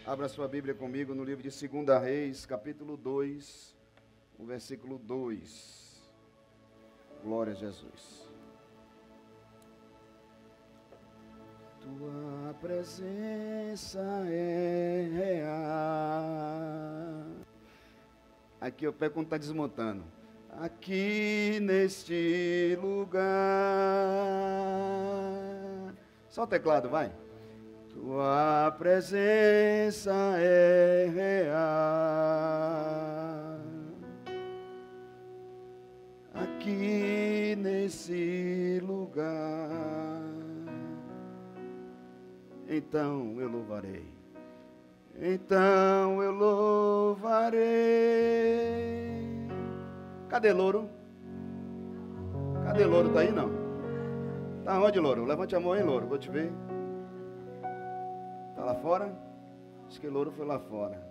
Abra sua Bíblia comigo no livro de 2 Reis, capítulo 2, o versículo 2. Glória a Jesus. Tua presença é real. Aqui eu pego quando está desmontando. Aqui neste lugar. Só o teclado, vai. Tua presença é real. Aqui nesse lugar. Então eu louvarei. Então eu louvarei. Cadê Louro? Cadê Louro? Tá aí não? Tá onde, Louro? Levante a mão aí, Louro. Vou te ver. Tá lá fora? Acho que Louro foi lá fora.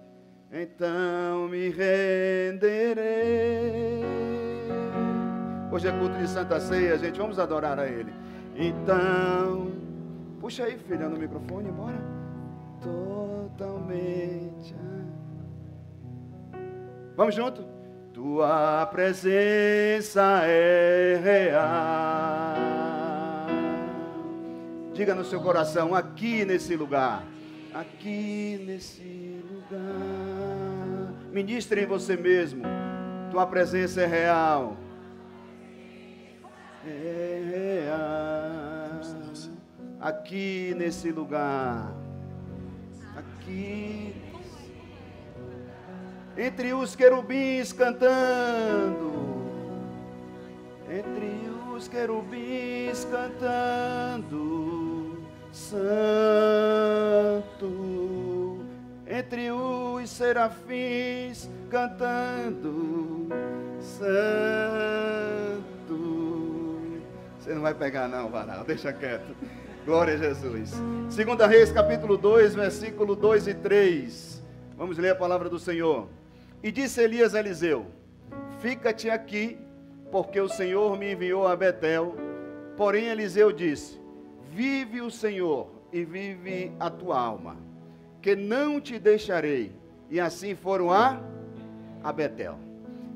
Então me renderei. Hoje é culto de Santa Ceia, gente. Vamos adorar a Ele. Então, puxa aí, filha, no microfone, bora. Totalmente. Vamos junto? Tua presença é real. Diga no seu coração, aqui nesse lugar. Aqui nesse lugar. Ministre em você mesmo. Tua presença é real. É real. Aqui nesse lugar. Aqui. Entre os querubins cantando, entre os querubins cantando, santo, entre os serafins cantando, santo. Você não vai pegar não, Varal, deixa quieto. Glória a Jesus. 2 Reis, capítulo 2, versículo 2 e 3. Vamos ler a palavra do Senhor. E disse Elias a Eliseu: fica-te aqui, porque o Senhor me enviou a Betel. Porém Eliseu disse: vive o Senhor e vive a tua alma, que não te deixarei. E assim foram a Betel.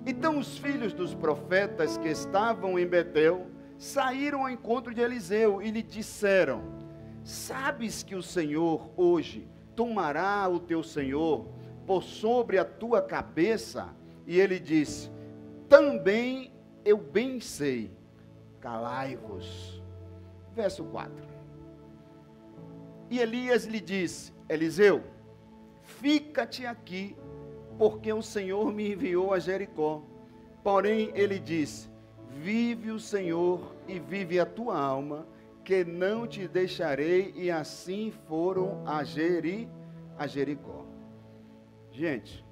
Então os filhos dos profetas que estavam em Betel saíram ao encontro de Eliseu e lhe disseram: sabes que o Senhor hoje tomará o teu senhor por sobre a tua cabeça? E ele disse: também eu bem sei, calai-vos. Verso 4. E Elias lhe disse: Eliseu, fica-te aqui, porque o Senhor me enviou a Jericó. Porém ele disse: vive o Senhor e vive a tua alma, que não te deixarei. E assim foram a Jericó. Gente,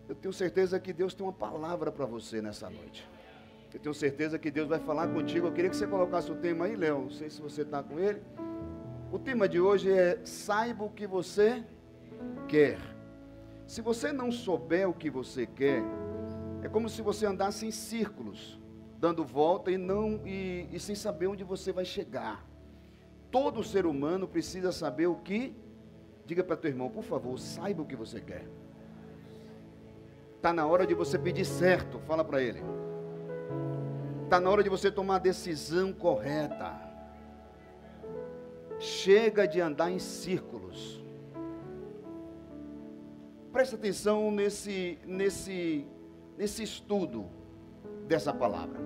eu tenho certeza que Deus tem uma palavra para você nessa noite. Eu tenho certeza que Deus vai falar contigo. Eu queria que você colocasse o tema aí, Léo. Não sei se você está com ele. O tema de hoje é: saiba o que você quer. Se você não souber o que você quer, é como se você andasse em círculos, dando volta e sem saber onde você vai chegar. Todo ser humano precisa saber o que. Diga para teu irmão, por favor, saiba o que você quer. Está na hora de você pedir certo, fala para ele. Está na hora de você tomar a decisão correta. Chega de andar em círculos. Presta atenção nesse estudo dessa palavra.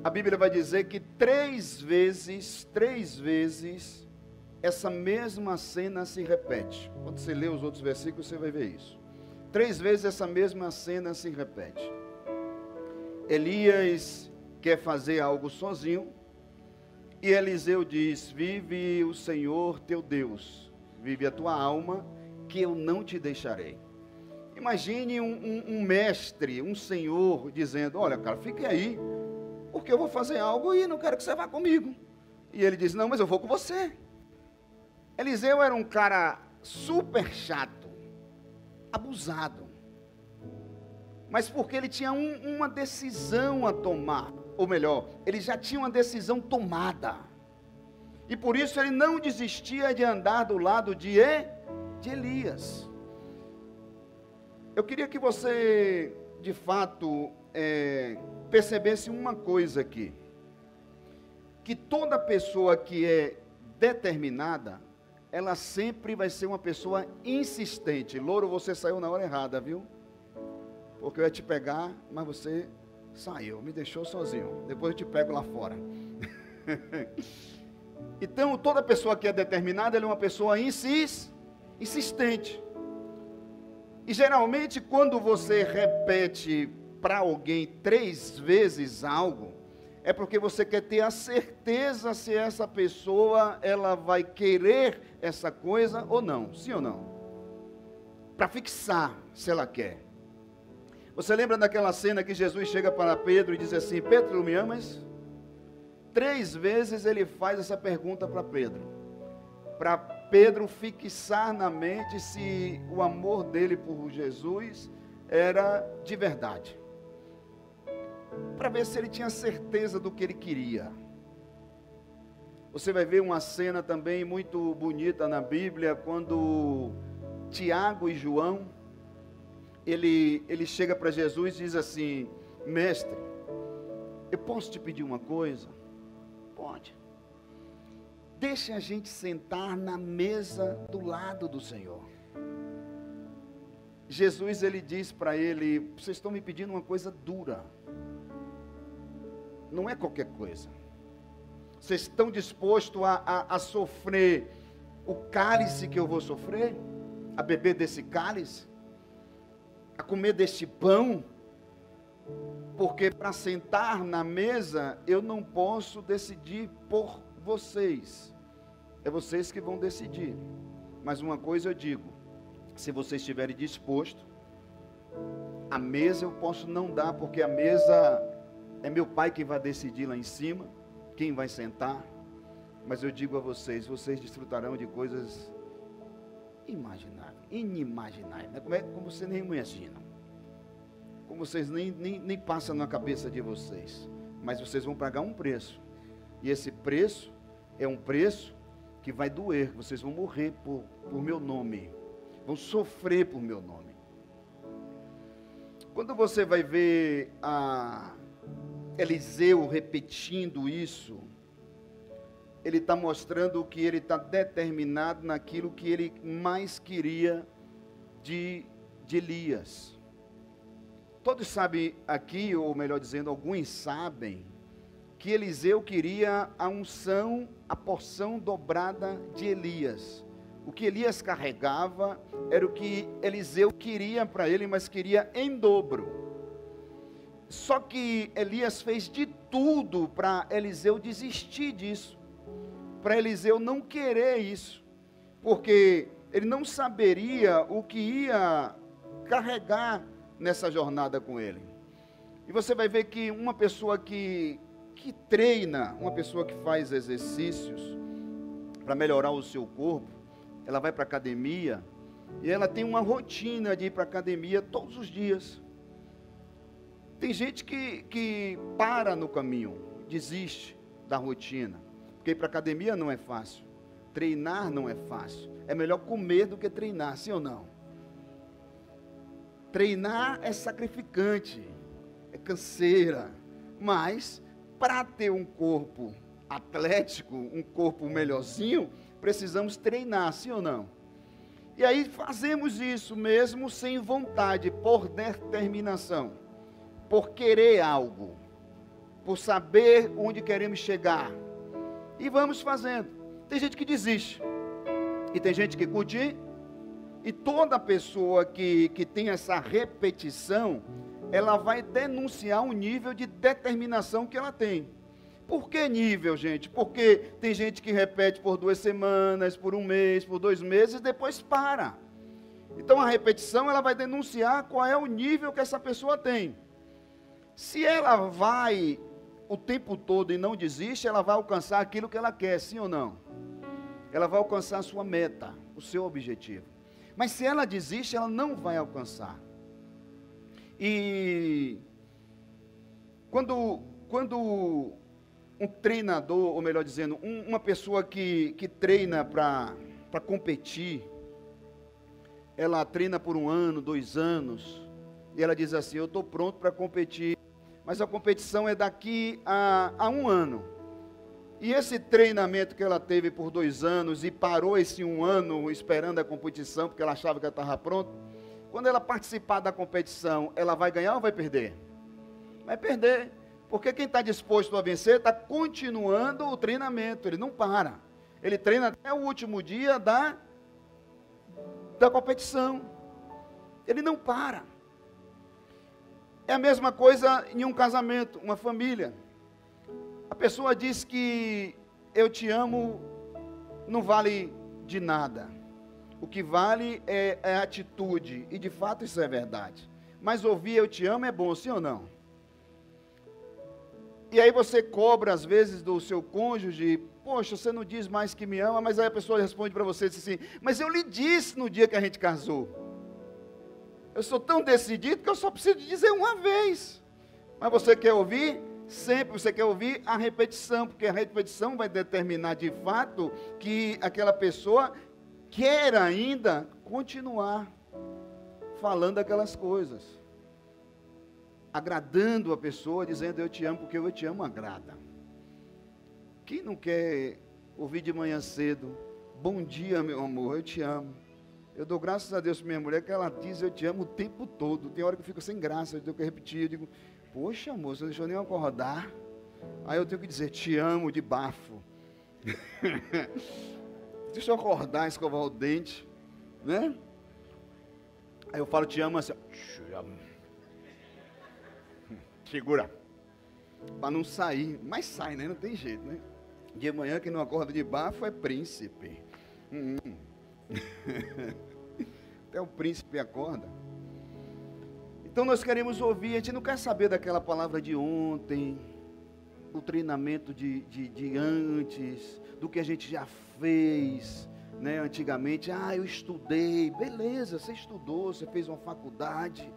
A Bíblia vai dizer que três vezes, essa mesma cena se repete. Quando você lê os outros versículos, você vai ver isso. 3 vezes essa mesma cena se repete. Elias quer fazer algo sozinho, e Eliseu diz: vive o Senhor teu Deus, vive a tua alma, que eu não te deixarei. Imagine um mestre, um senhor dizendo: olha, cara, fique aí, porque eu vou fazer algo e não quero que você vá comigo. E ele diz: não, mas eu vou com você. Eliseu era um cara super chato, abusado, mas porque ele tinha uma decisão a tomar, ou melhor, ele já tinha uma decisão tomada. E por isso ele não desistia de andar do lado de Elias. Eu queria que você, de fato, percebesse uma coisa aqui. Que toda pessoa que é determinada, ela sempre vai ser uma pessoa insistente. Louro, você saiu na hora errada, viu? Porque eu ia te pegar, mas você saiu, me deixou sozinho. Depois eu te pego lá fora. Então, toda pessoa que é determinada, ela é uma pessoa insistente. E geralmente, quando você repete para alguém 3 vezes algo, é porque você quer ter a certeza se essa pessoa, ela vai querer essa coisa ou não, sim ou não? Para fixar se ela quer. Você lembra daquela cena que Jesus chega para Pedro e diz assim: Pedro, me amas? 3 vezes ele faz essa pergunta para Pedro. Para Pedro fixar na mente se o amor dele por Jesus era de verdade. Para ver se ele tinha certeza do que ele queria. Você vai ver uma cena também muito bonita na Bíblia, quando Tiago e João, ele chega para Jesus e diz assim: mestre, eu posso te pedir uma coisa? Pode. Deixe a gente sentar na mesa do lado do Senhor. Jesus, ele diz para ele: vocês estão me pedindo uma coisa dura. Não é qualquer coisa. Vocês estão dispostos a sofrer o cálice que eu vou sofrer? A beber desse cálice? A comer deste pão? Porque para sentar na mesa, eu não posso decidir por vocês. É vocês que vão decidir. Mas uma coisa eu digo: se vocês estiverem dispostos, a mesa eu posso não dar, porque a mesa é meu pai quem vai decidir lá em cima, quem vai sentar. Mas eu digo a vocês, vocês desfrutarão de coisas inimagináveis, como vocês nem imaginam, como vocês nem passam na cabeça de vocês. Mas vocês vão pagar um preço, e esse preço é um preço que vai doer. Vocês vão morrer por meu nome, vão sofrer por meu nome. Quando você vai ver Eliseu repetindo isso, ele está mostrando que ele está determinado naquilo que ele mais queria de Elias. Todos sabem aqui, ou melhor dizendo, alguns sabem, que Eliseu queria a unção, a porção dobrada de Elias. O que Elias carregava era o que Eliseu queria para ele, mas queria em dobro. Só que Elias fez de tudo para Eliseu desistir disso, para Eliseu não querer isso, porque ele não saberia o que ia carregar nessa jornada com ele. E você vai ver que uma pessoa que treina, uma pessoa que faz exercícios para melhorar o seu corpo, ela vai para a academia e ela tem uma rotina de ir para a academia todos os dias. Tem gente que para no caminho, desiste da rotina, porque ir para a academia não é fácil, treinar não é fácil, é melhor comer do que treinar, sim ou não? Treinar é sacrificante, é canseira, mas para ter um corpo atlético, um corpo melhorzinho, precisamos treinar, sim ou não? E aí fazemos isso mesmo sem vontade, por determinação, por querer algo, por saber onde queremos chegar, e vamos fazendo. Tem gente que desiste, e tem gente que curte, e toda pessoa que tem essa repetição, ela vai denunciar um nível de determinação que ela tem. Por que nível, gente? Porque tem gente que repete por 2 semanas, por 1 mês, por 2 meses, depois para. Então a repetição, ela vai denunciar qual é o nível que essa pessoa tem. Se ela vai o tempo todo e não desiste, ela vai alcançar aquilo que ela quer, sim ou não? Ela vai alcançar a sua meta, o seu objetivo. Mas se ela desiste, ela não vai alcançar. E quando treinador, ou melhor dizendo, uma pessoa que treina para competir, ela treina por 1 ano, 2 anos, e ela diz assim, eu estou pronto para competir, mas a competição é daqui a 1 ano. E esse treinamento que ela teve por 2 anos, e parou esse 1 ano esperando a competição, porque ela achava que ela estava pronta, quando ela participar da competição, ela vai ganhar ou vai perder? Vai perder, porque quem está disposto a vencer está continuando o treinamento, ele não para. Ele treina até o último dia da competição. Ele não para. É a mesma coisa em um casamento, uma família. A pessoa diz que eu te amo não vale de nada. O que vale é a atitude, e de fato isso é verdade. Mas ouvir eu te amo é bom, sim ou não? E aí você cobra às vezes do seu cônjuge, poxa, você não diz mais que me ama, mas aí a pessoa responde para você assim, mas eu lhe disse no dia que a gente casou. Eu sou tão decidido que eu só preciso dizer uma vez. Mas você quer ouvir? Sempre você quer ouvir a repetição, porque a repetição vai determinar de fato que aquela pessoa quer ainda continuar falando aquelas coisas, agradando a pessoa, dizendo eu te amo, porque eu te amo agrada. Quem não quer ouvir de manhã cedo, bom dia meu amor, eu te amo. Eu dou graças a Deus para minha mulher que ela diz eu te amo o tempo todo. Tem hora que eu fico sem graça, eu tenho que repetir, eu digo, poxa amor, você não deixou nem eu acordar. Aí eu tenho que dizer, te amo de bafo. Deixa eu acordar, escovar o dente, né? Aí eu falo, te amo assim, segura, para não sair, mas sai, né? Não tem jeito, né? De manhã quem não acorda de bafo é príncipe. Até o príncipe acorda. Então nós queremos ouvir, a gente não quer saber daquela palavra de ontem, o treinamento de antes, do que a gente já fez, né? Antigamente, eu estudei, beleza, você estudou, você fez uma faculdade,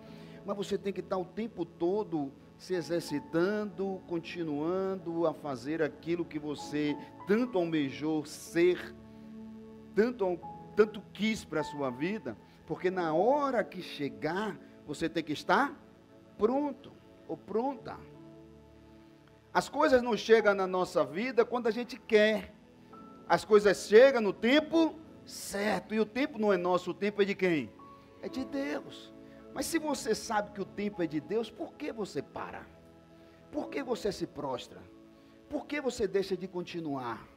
mas você tem que estar o tempo todo se exercitando, continuando a fazer aquilo que você tanto almejou ser, tanto quis para a sua vida, porque na hora que chegar, você tem que estar pronto ou pronta. As coisas não chegam na nossa vida quando a gente quer. As coisas chegam no tempo certo. E o tempo não é nosso, o tempo é de quem? É de Deus. Mas se você sabe que o tempo é de Deus, por que você para? Por que você se prostra? Por que você deixa de continuar?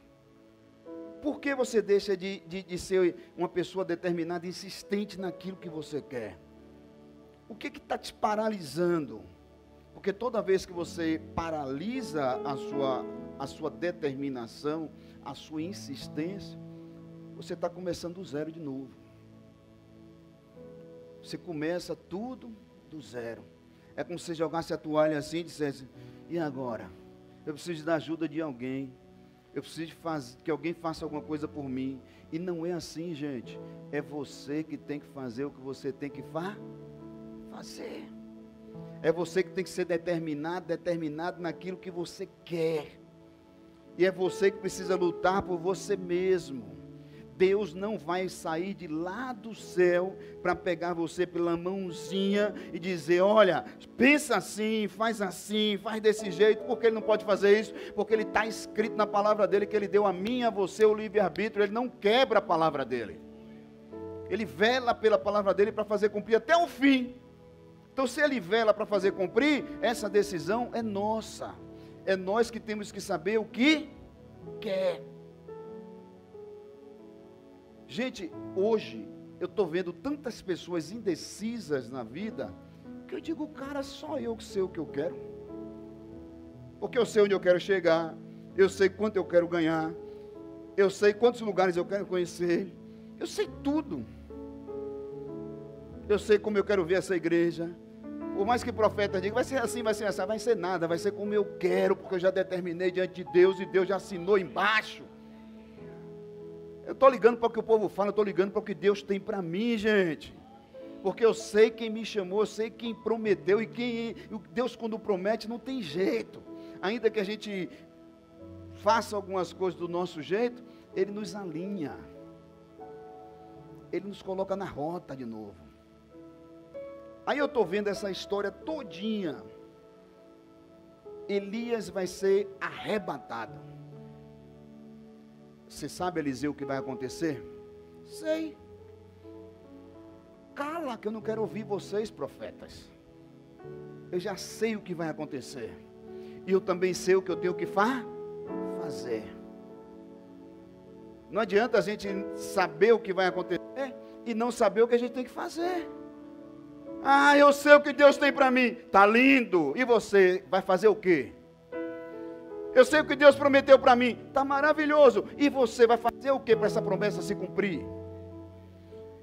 Por que você deixa de ser uma pessoa determinada, insistente naquilo que você quer? O que está te paralisando? Porque toda vez que você paralisa a sua determinação, a sua insistência, você está começando do zero de novo. Você começa tudo do zero. É como se você jogasse a toalha assim e dissesse, e agora? Eu preciso da ajuda de alguém. Eu preciso que alguém faça alguma coisa por mim. E não é assim, gente. É você que tem que fazer o que você tem que fazer. É você que tem que ser determinado naquilo que você quer. E é você que precisa lutar por você mesmo. Deus não vai sair de lá do céu para pegar você pela mãozinha e dizer, olha, pensa assim, faz desse jeito, porque Ele não pode fazer isso, porque Ele está escrito na palavra dEle que Ele deu a mim e a você o livre-arbítrio, Ele não quebra a palavra dEle. Ele vela pela palavra dEle para fazer cumprir até o fim. Então se Ele vela para fazer cumprir, essa decisão é nossa. É nós que temos que saber o que quer. Gente, hoje eu estou vendo tantas pessoas indecisas na vida, que eu digo, cara, só eu que sei o que eu quero. Porque eu sei onde eu quero chegar, eu sei quanto eu quero ganhar, eu sei quantos lugares eu quero conhecer, eu sei tudo. Eu sei como eu quero ver essa igreja. Por mais que o profeta diga, vai ser assim, vai ser assim, vai ser nada, vai ser como eu quero, porque eu já determinei diante de Deus e Deus já assinou embaixo. Eu estou ligando para o que o povo fala, eu estou ligando para o que Deus tem para mim, gente. Porque eu sei quem me chamou, eu sei quem prometeu, e Deus quando promete não tem jeito. Ainda que a gente faça algumas coisas do nosso jeito, Ele nos alinha. Ele nos coloca na rota de novo. Aí eu estou vendo essa história todinha. Elias vai ser arrebatado. Você sabe, Eliseu, o que vai acontecer? Sei. Cala, que eu não quero ouvir vocês, profetas. Eu já sei o que vai acontecer. E eu também sei o que eu tenho que fazer. Não adianta a gente saber o que vai acontecer e não saber o que a gente tem que fazer. Ah, eu sei o que Deus tem para mim. Tá lindo. E você vai fazer o quê? Eu sei o que Deus prometeu para mim. Tá maravilhoso. E você vai fazer o quê para essa promessa se cumprir?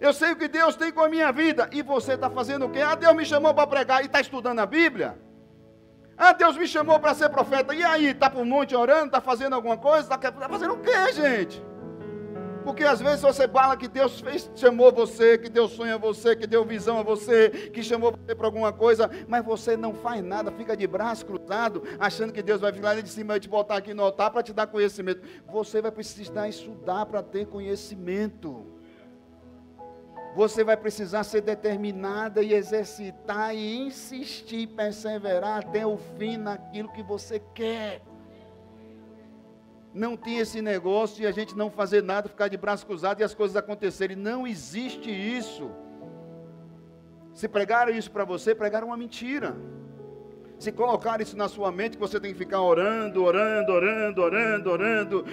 Eu sei o que Deus tem com a minha vida. E você está fazendo o quê? Ah, Deus me chamou para pregar e está estudando a Bíblia. Ah, Deus me chamou para ser profeta. E aí, está para um monte orando, está fazendo alguma coisa? Está fazendo o quê, gente? Porque às vezes você fala que Deus chamou você, que Deus sonha você, que deu visão a você, que chamou você para alguma coisa, mas você não faz nada, fica de braço cruzado, achando que Deus vai vir lá de cima e te botar aqui no altar para te dar conhecimento. Você vai precisar estudar para ter conhecimento. Você vai precisar ser determinada e exercitar e insistir, perseverar até o fim naquilo que você quer. Não tem esse negócio e a gente não fazer nada, ficar de braço cruzado e as coisas acontecerem. Não existe isso. Se pregaram isso para você, pregaram uma mentira. Se colocaram isso na sua mente, que você tem que ficar orando,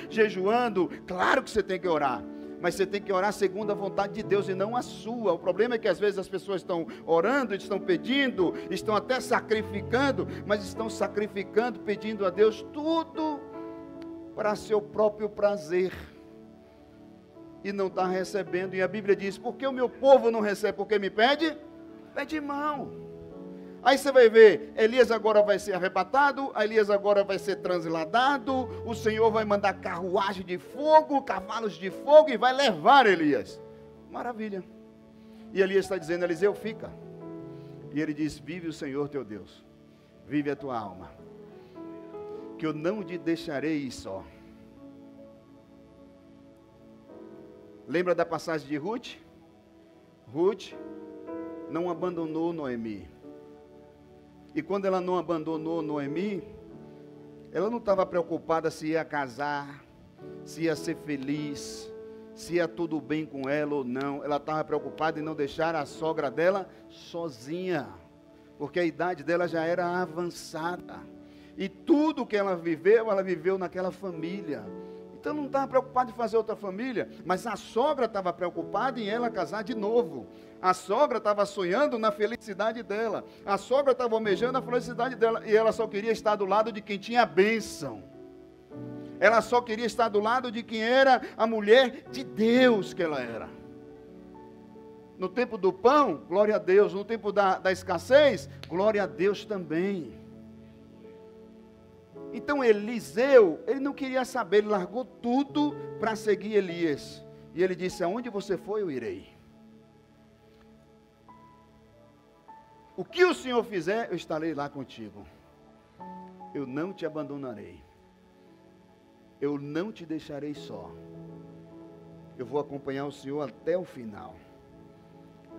jejuando, claro que você tem que orar. Mas você tem que orar segundo a vontade de Deus e não a sua. O problema é que às vezes as pessoas estão orando, estão pedindo, estão até sacrificando, mas estão sacrificando, pedindo a Deus tudo para seu próprio prazer. E não está recebendo. E a Bíblia diz, por que o meu povo não recebe? Porque me pede? Pede mão. Aí você vai ver, Elias agora vai ser arrebatado, Elias agora vai ser transladado, o Senhor vai mandar carruagem de fogo, cavalos de fogo e vai levar Elias. Maravilha. E Elias está dizendo, Eliseu, fica. E ele diz, vive o Senhor teu Deus, vive a tua alma, que eu não te deixarei ir só. Lembra da passagem de Ruth? Ruth não abandonou Noemi. E quando ela não abandonou Noemi, ela não estava preocupada se ia casar, se ia ser feliz, se ia tudo bem com ela ou não. Ela estava preocupada em não deixar a sogra dela sozinha, porque a idade dela já era avançada. E tudo que ela viveu naquela família. Então não estava preocupada em fazer outra família, mas a sogra estava preocupada em ela casar de novo. A sogra estava sonhando na felicidade dela. A sogra estava almejando a felicidade dela. E ela só queria estar do lado de quem tinha a bênção. Ela só queria estar do lado de quem era a mulher de Deus que ela era. No tempo do pão, glória a Deus. No tempo da escassez, glória a Deus também. Então Eliseu, ele não queria saber, ele largou tudo para seguir Elias. E ele disse, aonde você for, eu irei. O que o Senhor fizer, eu estarei lá contigo. Eu não te abandonarei. Eu não te deixarei só. Eu vou acompanhar o Senhor até o final.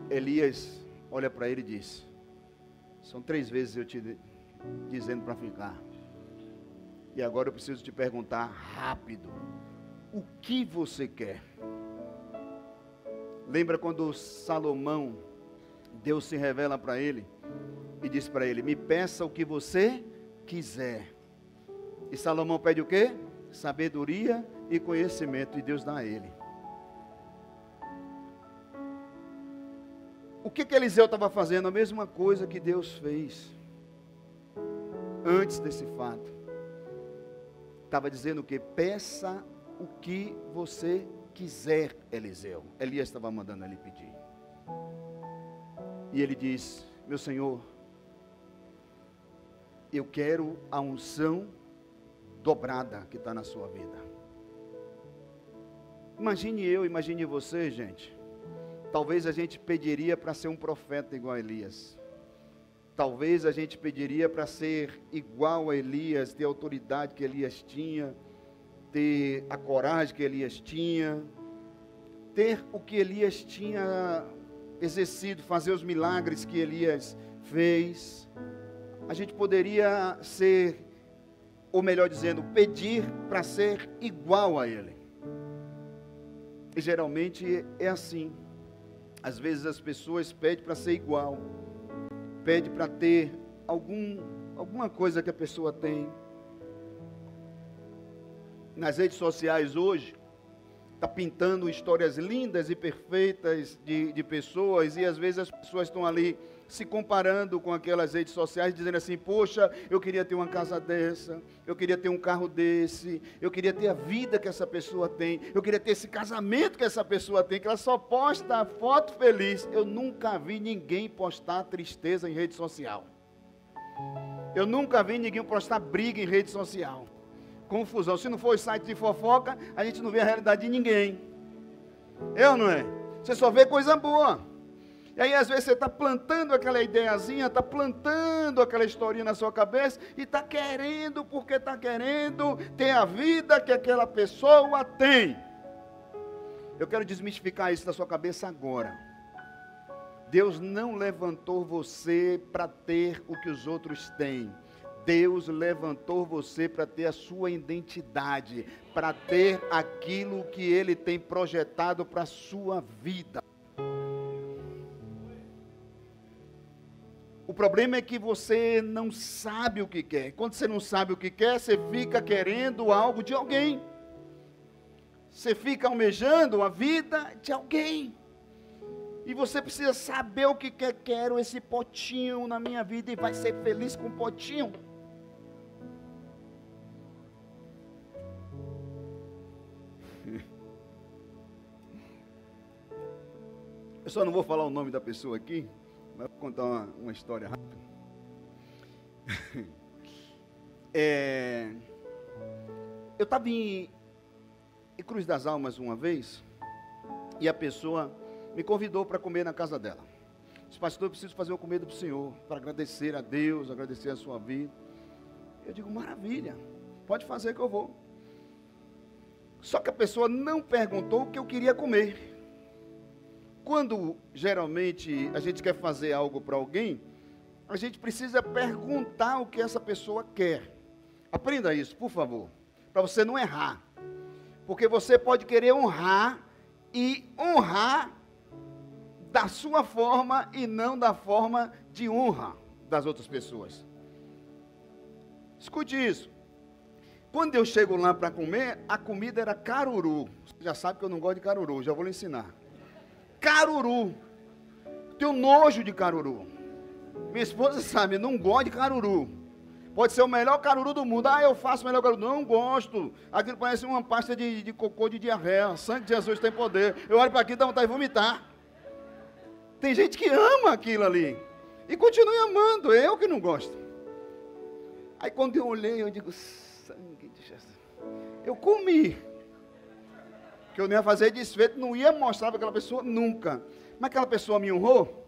Elias olha para ele e diz, são 3 vezes eu te dizendo para ficar. E agora eu preciso te perguntar rápido, o que você quer? Lembra quando Salomão, Deus se revela para ele e diz para ele, me peça o que você quiser. E Salomão pede o quê? Sabedoria e conhecimento, e Deus dá a ele. O que Eliseu estava fazendo? A mesma coisa que Deus fez antes desse fato. Estava dizendo o quê? Peça o que você quiser, Eliseu. Elias estava mandando ele pedir. E ele diz, meu Senhor, eu quero a unção dobrada que está na sua vida. Imagine eu, imagine você, gente. Talvez a gente pediria para ser um profeta igual a Elias. Talvez a gente pediria para ser igual a Elias, ter a autoridade que Elias tinha. ter a coragem que Elias tinha, ter o que Elias tinha exercido, fazer os milagres que Elias fez. A gente poderia ser, ou melhor dizendo, pedir para ser igual a ele. E geralmente é assim. Às vezes as pessoas pedem para ser igual, pedem para ter alguma coisa que a pessoa tem. Nas redes sociais hoje, está pintando histórias lindas e perfeitas de pessoas, e às vezes as pessoas estão ali se comparando com aquelas redes sociais, dizendo assim: poxa, eu queria ter uma casa dessa, eu queria ter um carro desse, eu queria ter a vida que essa pessoa tem, eu queria ter esse casamento que essa pessoa tem, que ela só posta foto feliz. Eu nunca vi ninguém postar tristeza em rede social. Eu nunca vi ninguém postar briga em rede social. Confusão. Se não for site de fofoca, a gente não vê a realidade de ninguém. É ou não é? Você só vê coisa boa. E aí às vezes você está plantando aquela ideiazinha, está plantando aquela historinha na sua cabeça e está querendo, porque está querendo ter a vida que aquela pessoa tem. Eu quero desmistificar isso da sua cabeça agora. Deus não levantou você para ter o que os outros têm. Deus levantou você para ter a sua identidade, para ter aquilo que Ele tem projetado para a sua vida. O problema é que você não sabe o que quer. Quando você não sabe o que quer, você fica querendo algo de alguém. Você fica almejando a vida de alguém. E você precisa saber o que quer. Quero esse potinho na minha vida e vai ser feliz com o potinho. Eu só não vou falar o nome da pessoa aqui, mas vou contar uma história rápida. Eu estava em Cruz das Almas uma vez, e a pessoa me convidou para comer na casa dela. Disse: pastor, eu preciso fazer uma comida para o senhor, para agradecer a Deus, agradecer a sua vida. Eu digo: maravilha, pode fazer que eu vou. Só que a pessoa não perguntou o que eu queria comer. Quando geralmente a gente quer fazer algo para alguém, a gente precisa perguntar o que essa pessoa quer. Aprenda isso, por favor, para você não errar. Porque você pode querer honrar e honrar da sua forma e não da forma de honra das outras pessoas. Escute isso. Quando eu chego lá para comer, a comida era caruru. Você já sabe que eu não gosto de caruru, já vou lhe ensinar. Caruru. Tenho nojo de caruru. Minha esposa sabe, eu não gosto de caruru. Pode ser o melhor caruru do mundo. Ah, eu faço o melhor caruru. Não gosto. Aquilo parece uma pasta de cocô de diarreia. Sangue de Jesus tem poder. Eu olho para aquilo e dá vontade de vomitar. Tem gente que ama aquilo ali. E continue amando. Eu que não gosto. Aí quando eu olhei, eu digo: sangue de Jesus. Eu comi. Que eu não ia fazer desfeito, não ia mostrar para aquela pessoa nunca. Mas aquela pessoa me honrou.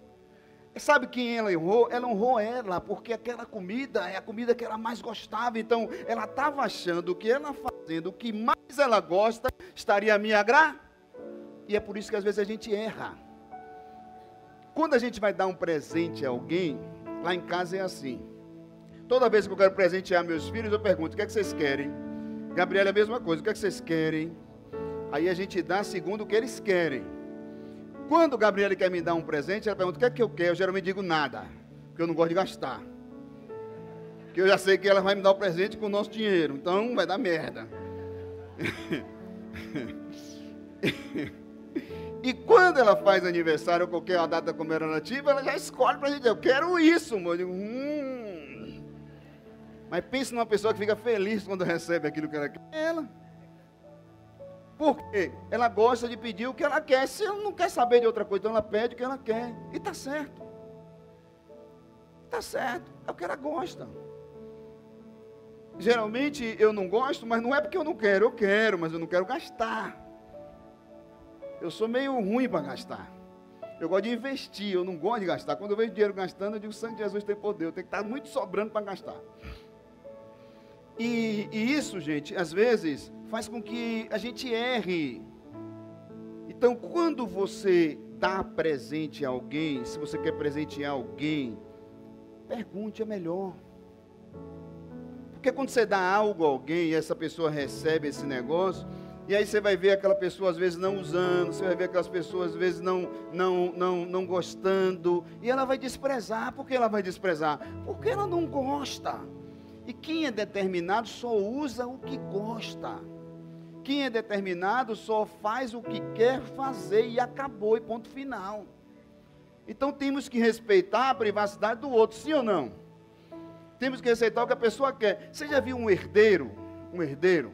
Sabe quem ela honrou? Ela honrou ela, porque aquela comida é a comida que ela mais gostava. Então, ela estava achando que ela fazendo o que mais ela gosta, estaria a me agradar. E é por isso que às vezes a gente erra. Quando a gente vai dar um presente a alguém, lá em casa é assim. Toda vez que eu quero presentear meus filhos, eu pergunto: o que é que vocês querem? Gabriela é a mesma coisa: o que é que vocês querem? Aí a gente dá segundo o que eles querem. Quando Gabriela quer me dar um presente, ela pergunta: o que é que eu quero? Eu geralmente digo nada, porque eu não gosto de gastar. Porque eu já sei que ela vai me dar o presente com o nosso dinheiro, então vai dar merda. E quando ela faz aniversário ou qualquer data comemorativa, ela já escolhe pra gente: eu quero isso, amor. Eu digo: Mas pense numa pessoa que fica feliz quando recebe aquilo que ela quer. Ela. Por quê? Ela gosta de pedir o que ela quer. Se ela não quer saber de outra coisa, então ela pede o que ela quer. E está certo. Está certo. É o que ela gosta. Geralmente eu não gosto, mas não é porque eu não quero. Eu quero, mas eu não quero gastar. Eu sou meio ruim para gastar. Eu gosto de investir, eu não gosto de gastar. Quando eu vejo dinheiro gastando, eu digo: sangue de Jesus tem poder. Eu tenho que estar muito sobrando para gastar. E isso, gente, às vezes faz com que a gente erre. Então, quando você dá presente a alguém, se você quer presentear alguém, pergunte, é melhor. Porque quando você dá algo a alguém e essa pessoa recebe esse negócio, e aí você vai ver aquela pessoa às vezes não usando, você vai ver aquelas pessoas às vezes não gostando, e ela vai desprezar. Por que ela vai desprezar? Porque ela não gosta. E quem é determinado só usa o que gosta. Quem é determinado só faz o que quer fazer e acabou, e ponto final. Então temos que respeitar a privacidade do outro, sim ou não? Temos que respeitar o que a pessoa quer. Você já viu um herdeiro? Um herdeiro,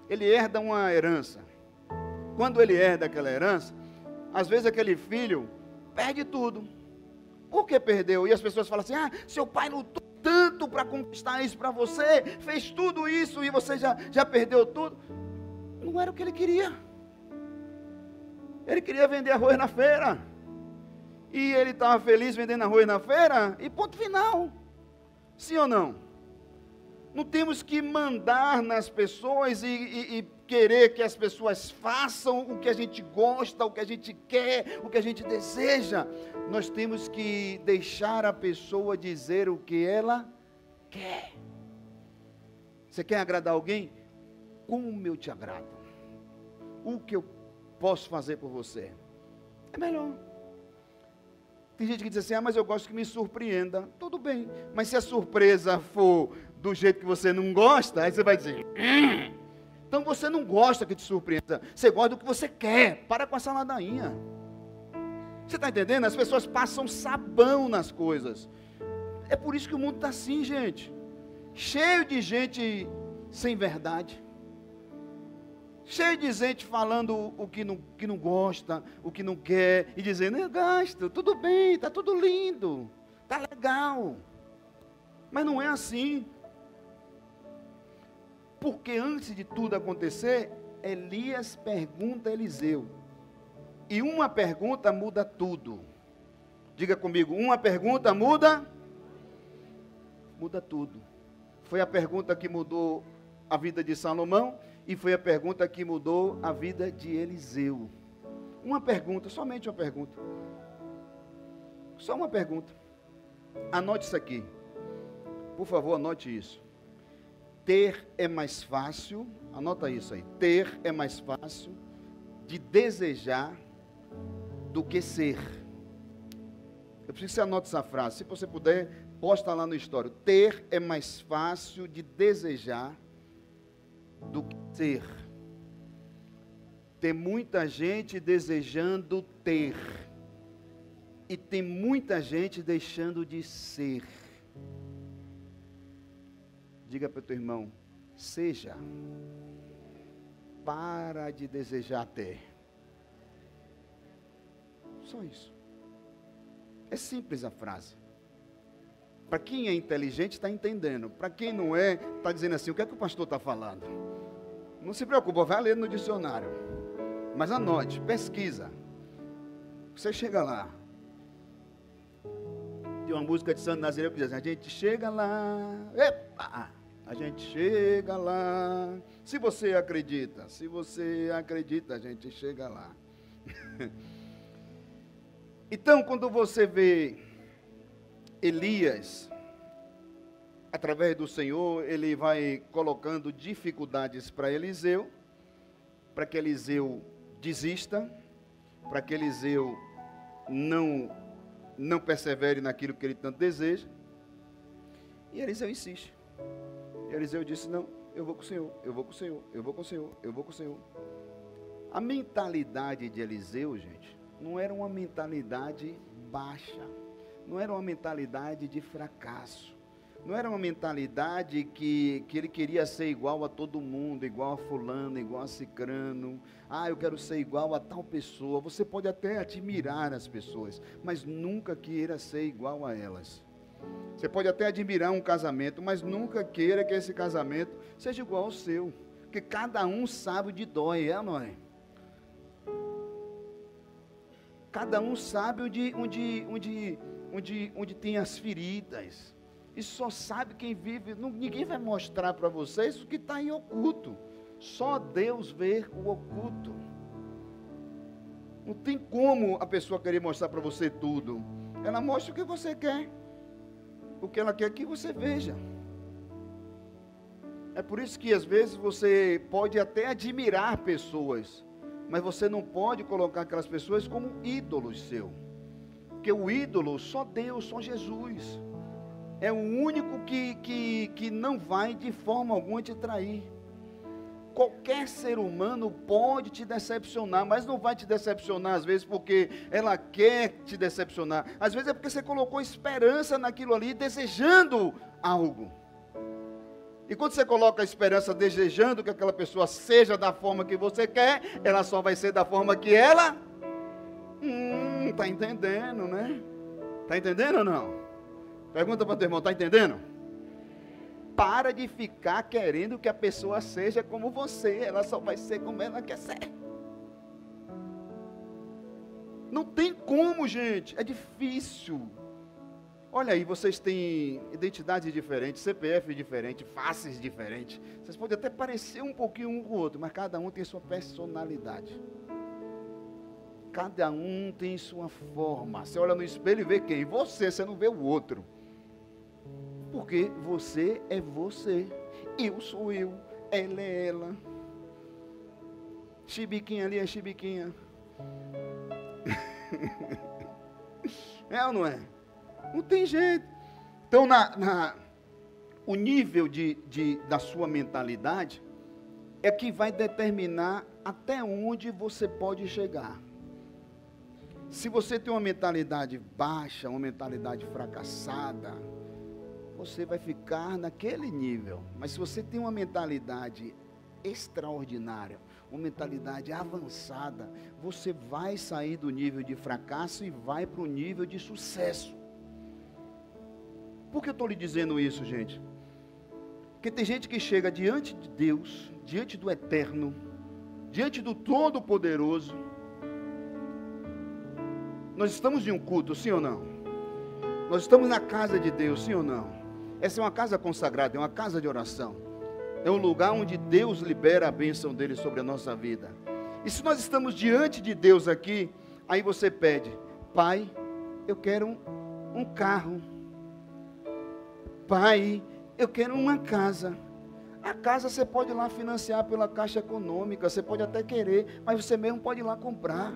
ele herda uma herança. Quando ele herda aquela herança, às vezes aquele filho perde tudo. Por que perdeu? E as pessoas falam assim, seu pai lutou tanto para conquistar isso para você, fez tudo isso e você já perdeu tudo. Não era o que ele queria. Ele queria vender arroz na feira. E ele estava feliz vendendo arroz na feira, e ponto final. Sim ou não? Não temos que mandar nas pessoas e querer que as pessoas façam o que a gente gosta, o que a gente quer, o que a gente deseja. Nós temos que deixar a pessoa dizer o que ela quer. Você quer agradar alguém? Como eu te agrado? O que eu posso fazer por você? É melhor. Tem gente que diz assim, mas eu gosto que me surpreenda. Tudo bem, mas se a surpresa for do jeito que você não gosta, aí você vai dizer, então você não gosta que te surpreenda, você gosta do que você quer. Para com essa ladainha. Você está entendendo? As pessoas passam sabão nas coisas. É por isso que o mundo está assim, gente. Cheio de gente sem verdade. Cheio de gente falando o que não gosta, o que não quer, e dizendo, eu gosto, tudo bem, está tudo lindo, está legal. Mas não é assim. Porque antes de tudo acontecer, Elias pergunta a Eliseu. E uma pergunta muda tudo. Diga comigo, uma pergunta muda tudo. Foi a pergunta que mudou a vida de Salomão, e foi a pergunta que mudou a vida de Eliseu. Uma pergunta, somente uma pergunta. Só uma pergunta. Anote isso aqui. Por favor, anote isso. Ter é mais fácil, anota isso aí. Ter é mais fácil de desejar do que ser. Eu preciso que você anote essa frase. Se você puder, posta lá no story. Ter é mais fácil de desejar do que ser. Tem muita gente desejando ter, e tem muita gente deixando de ser. Diga para o teu irmão, seja. Para de desejar ter. Só isso. É simples a frase. Para quem é inteligente está entendendo. Para quem não é, está dizendo assim, o que é que o pastor está falando? Não se preocupe, vai ler no dicionário. Mas anote, pesquisa. Você chega lá. Tem uma música de Santo Nazireu que diz assim, a gente chega lá. Epa! A gente chega lá. Se você acredita, a gente chega lá. Então, quando você vê Elias, através do Senhor, ele vai colocando dificuldades para Eliseu, para que Eliseu desista, para que Eliseu não persevere naquilo que ele tanto deseja. E Eliseu insiste. E Eliseu disse, não, eu vou com o Senhor, eu vou com o Senhor, eu vou com o Senhor, eu vou com o Senhor. A mentalidade de Eliseu, gente, não era uma mentalidade baixa, não era uma mentalidade de fracasso, não era uma mentalidade que ele queria ser igual a todo mundo, igual a fulano, igual a cicrano. Eu quero ser igual a tal pessoa. Você pode até admirar as pessoas, mas nunca queira ser igual a elas. Você pode até admirar um casamento, mas nunca queira que esse casamento seja igual ao seu, porque cada um sabe onde dói, é ou não é? Cada um sabe onde tem as feridas. Isso só sabe quem vive. Ninguém vai mostrar para vocês o que está em oculto. Só Deus vê o oculto. Não tem como a pessoa querer mostrar para você tudo. Ela mostra o que você quer. O que ela quer que você veja. É por isso que às vezes você pode até admirar pessoas, mas você não pode colocar aquelas pessoas como ídolos seu. Porque o ídolo, só Deus, só Jesus. É o único que não vai de forma alguma te trair. Qualquer ser humano pode te decepcionar, mas não vai te decepcionar às vezes porque ela quer te decepcionar. Às vezes é porque você colocou esperança naquilo ali, desejando algo. E quando você coloca a esperança desejando que aquela pessoa seja da forma que você quer, ela só vai ser da forma que ela... Está entendendo, né? Está entendendo ou não? Pergunta para o teu irmão, está entendendo? Para de ficar querendo que a pessoa seja como você, ela só vai ser como ela quer ser. Não tem como, gente, é difícil. Olha aí, vocês têm identidades diferentes, CPF diferente, faces diferentes. Vocês podem até parecer um pouquinho um com o outro, mas cada um tem sua personalidade. Cada um tem sua forma. Você olha no espelho e vê quem? Você não vê o outro. Porque você é você, eu sou eu, ela é ela. Chibiquinha ali é chibiquinha. É ou não é? Não tem jeito. Então, o nível da sua mentalidade é que vai determinar até onde você pode chegar. Se você tem uma mentalidade baixa, uma mentalidade fracassada, você vai ficar naquele nível. Mas se você tem uma mentalidade extraordinária, uma mentalidade avançada, você vai sair do nível de fracasso e vai para o nível de sucesso. Por que eu estou lhe dizendo isso, gente? Porque tem gente que chega diante de Deus, diante do Eterno, diante do Todo-Poderoso. Nós estamos em um culto, sim ou não? Nós estamos na casa de Deus, sim ou não? Essa é uma casa consagrada, é uma casa de oração. É um lugar onde Deus libera a bênção dele sobre a nossa vida. E se nós estamos diante de Deus aqui, aí você pede: Pai, eu quero um carro. Pai, eu quero uma casa. A casa você pode ir lá financiar pela Caixa Econômica, você pode até querer, mas você mesmo pode ir lá comprar.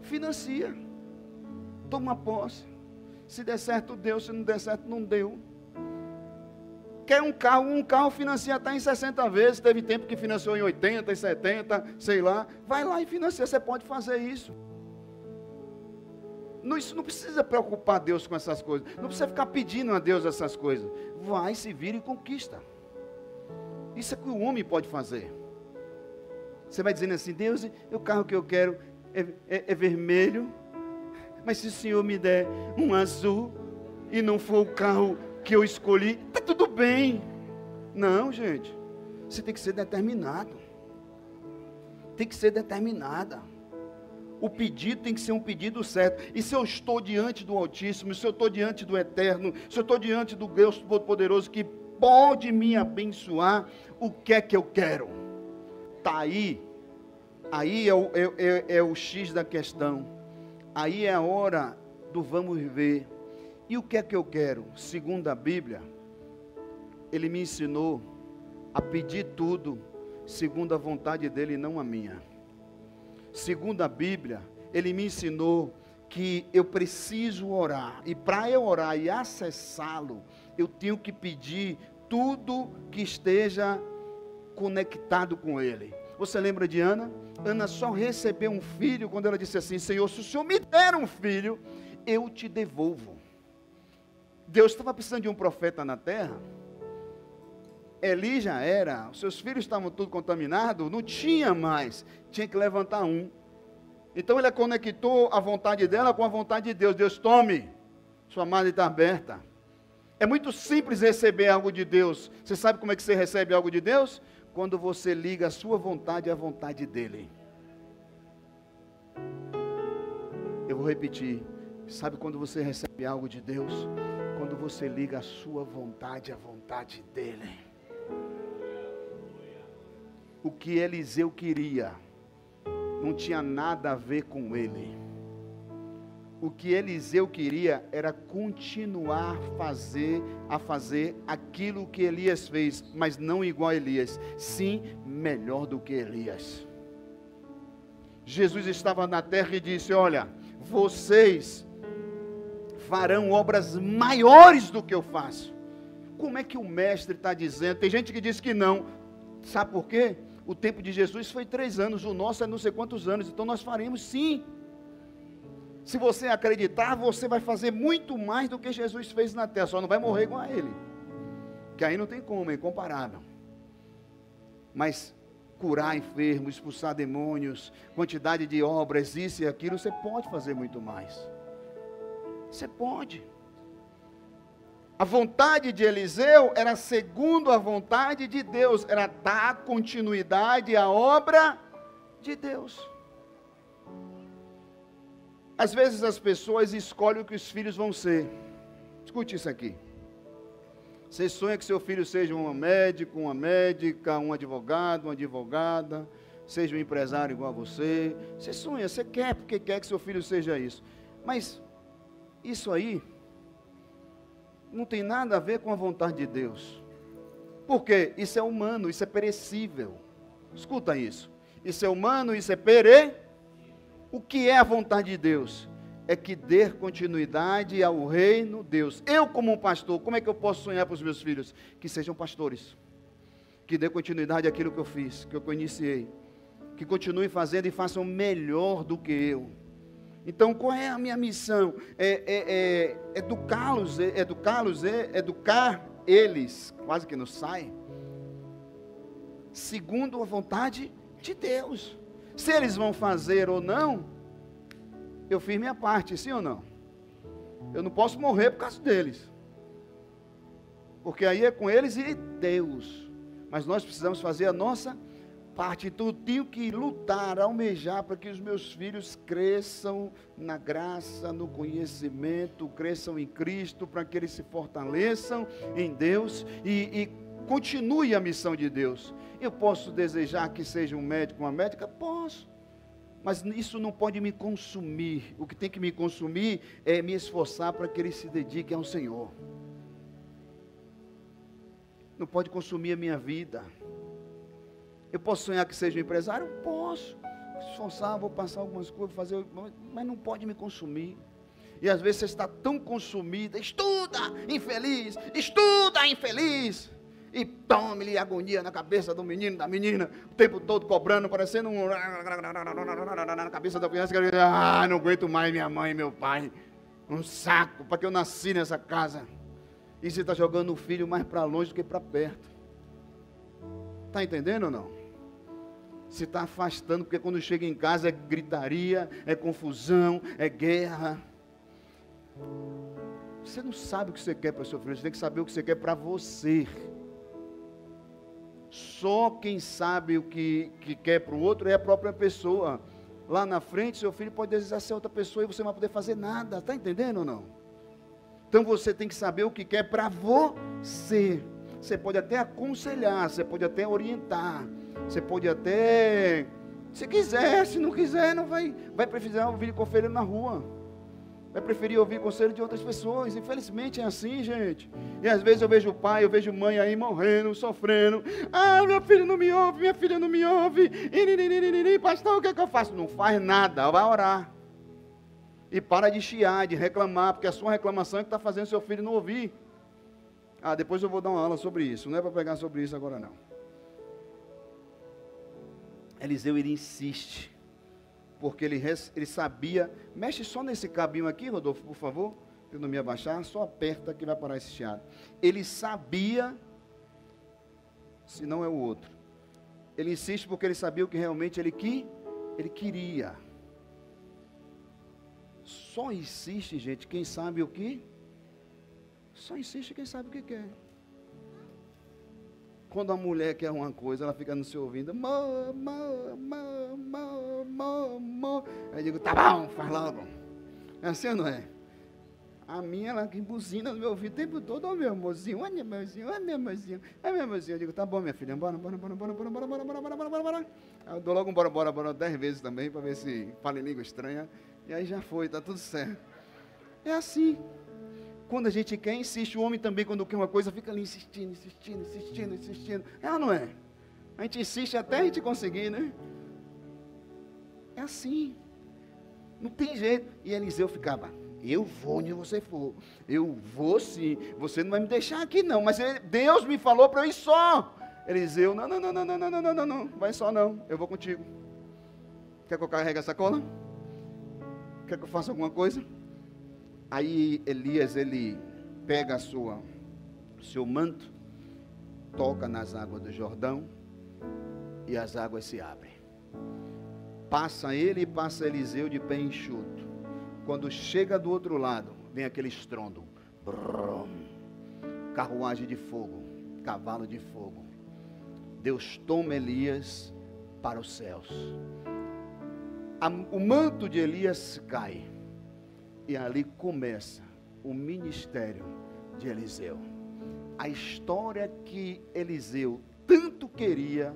Financia. Toma posse. Se der certo, deu. Se não der certo, não deu. Quer um carro financia até em 60 vezes. Teve tempo que financiou em 80, em 70, sei lá. Vai lá e financia, você pode fazer isso. Isso não precisa preocupar Deus com essas coisas. Não precisa ficar pedindo a Deus essas coisas. Vai, se vira e conquista. Isso é que o homem pode fazer. Você vai dizendo assim: Deus, o carro que eu quero é vermelho. Mas se o Senhor me der um azul e não for o carro que eu escolhi, está tudo bem. Não, gente. Você tem que ser determinado. Tem que ser determinada. O pedido tem que ser um pedido certo. E se eu estou diante do Altíssimo, se eu estou diante do Eterno, se eu estou diante do Deus Todo-Poderoso que pode me abençoar, o que é que eu quero? Está aí. Aí é o X da questão. Aí é a hora do vamos ver. E o que é que eu quero? Segundo a Bíblia, ele me ensinou a pedir tudo segundo a vontade dele e não a minha. Segundo a Bíblia, ele me ensinou que eu preciso orar. E para eu orar e acessá-lo, eu tenho que pedir tudo que esteja conectado com ele. Você lembra de Ana? Ana só recebeu um filho quando ela disse assim: Senhor, se o Senhor me der um filho, eu te devolvo. Deus estava precisando de um profeta na terra. Eli já era, os seus filhos estavam todos contaminados, não tinha mais, tinha que levantar um. Então ele conectou a vontade dela com a vontade de Deus. Deus, tome, sua mala está aberta. É muito simples receber algo de Deus. Você sabe como é que você recebe algo de Deus? Quando você liga a sua vontade à vontade dele. Eu vou repetir. Sabe quando você recebe algo de Deus? Quando quando você liga a sua vontade à vontade dele. O que Eliseu queria não tinha nada a ver com ele. O que Eliseu queria era continuar a fazer aquilo que Elias fez, mas não igual a Elias, sim melhor do que Elias. Jesus estava na terra e disse: olha, vocês farão obras maiores do que eu faço. Como é que o mestre está dizendo? Tem gente que diz que não. Sabe por quê? O tempo de Jesus foi 3 anos, o nosso é não sei quantos anos, então nós faremos sim. Se você acreditar, você vai fazer muito mais do que Jesus fez na terra, só não vai morrer igual a ele, que aí não tem como, é incomparável. Mas curar enfermos, expulsar demônios, quantidade de obras, isso e aquilo, você pode fazer muito mais. Você pode. A vontade de Eliseu era segundo a vontade de Deus, era dar continuidade à obra de Deus. Às vezes as pessoas escolhem o que os filhos vão ser. Escute isso aqui. Você sonha que seu filho seja um médico, uma médica, um advogado, uma advogada, seja um empresário igual a você. Você sonha, você quer, porque quer que seu filho seja isso. Mas isso aí não tem nada a ver com a vontade de Deus. Por quê? Isso é humano, isso é perecível. Escuta isso. Isso é humano, isso é perecível. O que é a vontade de Deus? É que dê continuidade ao reino de Deus. Eu, como um pastor, como é que eu posso sonhar para os meus filhos? Que sejam pastores. Que dê continuidade àquilo que eu fiz, que eu iniciei. Que continuem fazendo e façam melhor do que eu. Então, qual é a minha missão? Educá-los, educar eles, quase que não sai, segundo a vontade de Deus. Se eles vão fazer ou não, eu fiz minha parte, sim ou não? Eu não posso morrer por causa deles, porque aí é com eles e Deus, mas nós precisamos fazer a nossa parte. Então eu tenho que lutar, almejar para que os meus filhos cresçam na graça, no conhecimento, cresçam em Cristo, para que eles se fortaleçam em Deus e continue a missão de Deus. Eu posso desejar que seja um médico, uma médica? Posso. Mas isso não pode me consumir. O que tem que me consumir é me esforçar para que eles se dediquem ao Senhor. Não pode consumir a minha vida. Eu posso sonhar que seja um empresário? Posso. Esforçar, vou passar algumas coisas, fazer, mas não pode me consumir. E às vezes você está tão consumida, estuda, infeliz. E tome-lhe agonia na cabeça do menino, da menina, o tempo todo cobrando, parecendo um... na cabeça da criança, não aguento mais minha mãe e meu pai. Um saco, para que eu nasci nessa casa. E você está jogando o filho mais para longe do que para perto. Está entendendo ou não? Se está afastando, porque quando chega em casa é gritaria, é confusão, é guerra. Você não sabe o que você quer para o seu filho, você tem que saber o que você quer para você. Só quem sabe o que quer para o outro é a própria pessoa. Lá na frente, seu filho pode desejar ser outra pessoa e você não vai poder fazer nada. Está entendendo ou não? Então você tem que saber o que quer para você. Você pode até aconselhar, você pode até orientar, você pode até, se quiser, se não quiser, não vai precisar ouvir conselho na rua. Vai preferir ouvir conselho de outras pessoas. Infelizmente é assim, gente. E às vezes eu vejo pai, eu vejo mãe aí morrendo, sofrendo. Meu filho não me ouve, minha filha não me ouve. Pastor, o que é que eu faço? Não faz nada, vai orar. E para de chiar, de reclamar, porque a sua reclamação é que está fazendo seu filho não ouvir. Depois eu vou dar uma aula sobre isso. Não é para pegar sobre isso agora não. Eliseu, ele insiste. Porque ele sabia, mexe só nesse cabinho aqui, Rodolfo, por favor, para eu não me abaixar, só aperta que vai parar esse chiado. Ele sabia, se não é o outro, ele insiste porque ele sabia o que realmente ele queria. Só insiste, gente, quem sabe o que? Só insiste quem sabe o que quer. Quando a mulher quer uma coisa, ela fica no seu ouvido, aí eu digo, tá bom, faz logo. É assim ou não é? A minha, ela que buzina no meu ouvido o tempo todo. Ô, meu amorzinho, ô, meu amorzinho, ô, meu amorzinho, ô, meu amorzinho. Eu digo, tá bom, minha filha, bora. Eu dou logo um bora 10 vezes também, para ver se fala em língua estranha. E aí já foi, tá tudo certo. É assim. Quando a gente quer, insiste. O homem também, quando quer uma coisa, fica ali insistindo. É ou não é? A gente insiste até a gente conseguir, né? É assim. Não tem jeito. E Eliseu ficava, eu vou onde você for. Eu vou sim. Você não vai me deixar aqui não. Mas Deus me falou para eu ir só. Eliseu, não. Vai só não. Eu vou contigo. Quer que eu carregue a sacola? Quer que eu faça alguma coisa? Aí Elias, ele pega o seu manto, toca nas águas do Jordão, e as águas se abrem. Passa ele e passa Eliseu de pé enxuto. Quando chega do outro lado, vem aquele estrondo. Brum, carruagem de fogo, cavalo de fogo. Deus toma Elias para os céus. O manto de Elias cai. E ali começa o ministério de Eliseu. A história que Eliseu tanto queria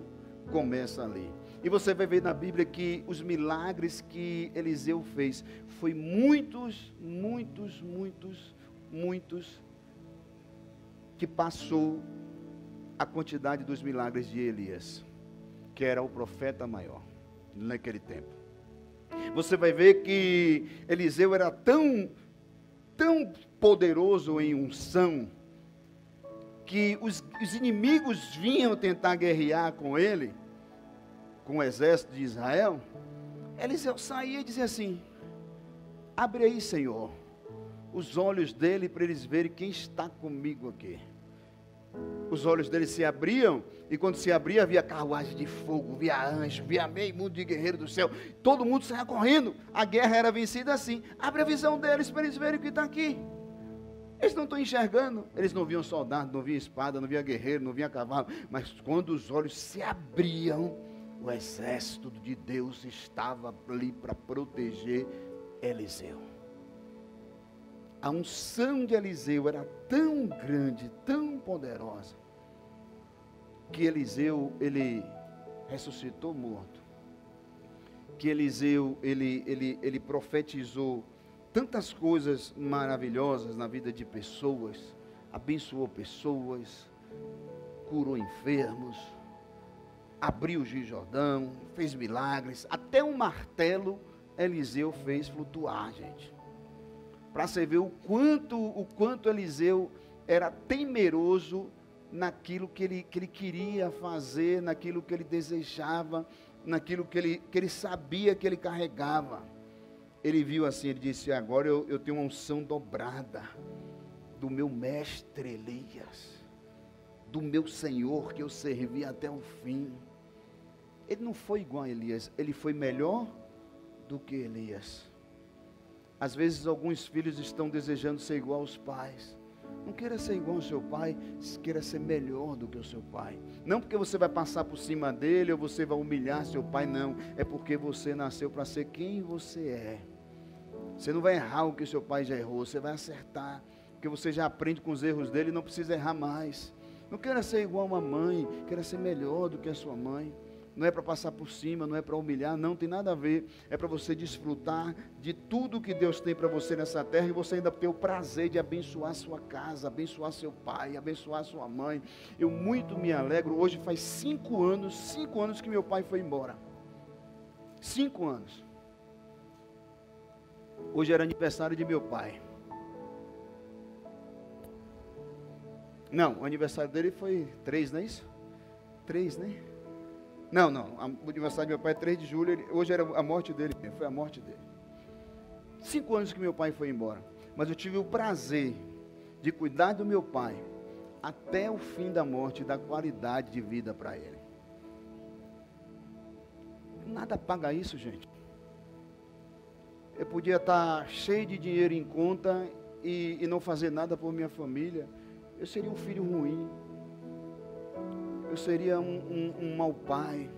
começa ali. E você vai ver na Bíblia que os milagres que Eliseu fez foi muitos que passou a quantidade dos milagres de Elias, que era o profeta maior naquele tempo. Você vai ver que Eliseu era tão poderoso em unção, que os inimigos vinham tentar guerrear com ele, com o exército de Israel. Eliseu saía e dizia assim, abre aí, Senhor, os olhos dele para eles verem quem está comigo aqui. Os olhos dele se abriam, e quando se abria, havia carruagem de fogo, via anjo, via meio mundo de guerreiro do céu, todo mundo saia correndo, a guerra era vencida assim. Abre a visão deles para eles verem o que está aqui. Eles não estão enxergando, eles não viam soldado, não viam espada, não viam guerreiro, não viam cavalo, mas quando os olhos se abriam, o exército de Deus estava ali para proteger Eliseu. A unção de Eliseu era tão grande, tão poderosa, que Eliseu, ele ressuscitou morto. Que Eliseu, ele profetizou tantas coisas maravilhosas na vida de pessoas, abençoou pessoas, curou enfermos, abriu o Rio Jordão, fez milagres, até um martelo Eliseu fez flutuar, gente. Para você ver o quanto Eliseu era temeroso naquilo que ele queria fazer, naquilo que ele desejava, naquilo que ele sabia que ele carregava. Ele viu assim, ele disse, agora eu tenho uma unção dobrada do meu mestre Elias, do meu Senhor que eu servi até o fim. Ele não foi igual a Elias, ele foi melhor do que Elias. Às vezes alguns filhos estão desejando ser igual aos pais. Não queira ser igual ao seu pai, queira ser melhor do que o seu pai. Não porque você vai passar por cima dele ou você vai humilhar seu pai, não. É porque você nasceu para ser quem você é. Você não vai errar o que seu pai já errou, você vai acertar. Porque você já aprende com os erros dele e não precisa errar mais. Não queira ser igual a uma mãe, queira ser melhor do que a sua mãe. Não é para passar por cima, não é para humilhar, não tem nada a ver. É para você desfrutar de tudo que Deus tem para você nessa terra e você ainda ter o prazer de abençoar sua casa, abençoar seu pai, abençoar sua mãe. Eu muito me alegro. Hoje faz 5 anos que meu pai foi embora. 5 anos. Hoje era aniversário de meu pai. Não, o aniversário dele foi 3, não é isso? 3, né? Não, o aniversário do meu pai é 3 de julho, hoje era a morte dele, foi a morte dele. 5 anos que meu pai foi embora, mas eu tive o prazer de cuidar do meu pai, até o fim da morte, da qualidade de vida para ele. Nada paga isso, gente. Eu podia estar cheio de dinheiro em conta e não fazer nada por minha família, eu seria um filho ruim. Eu seria um mau pai,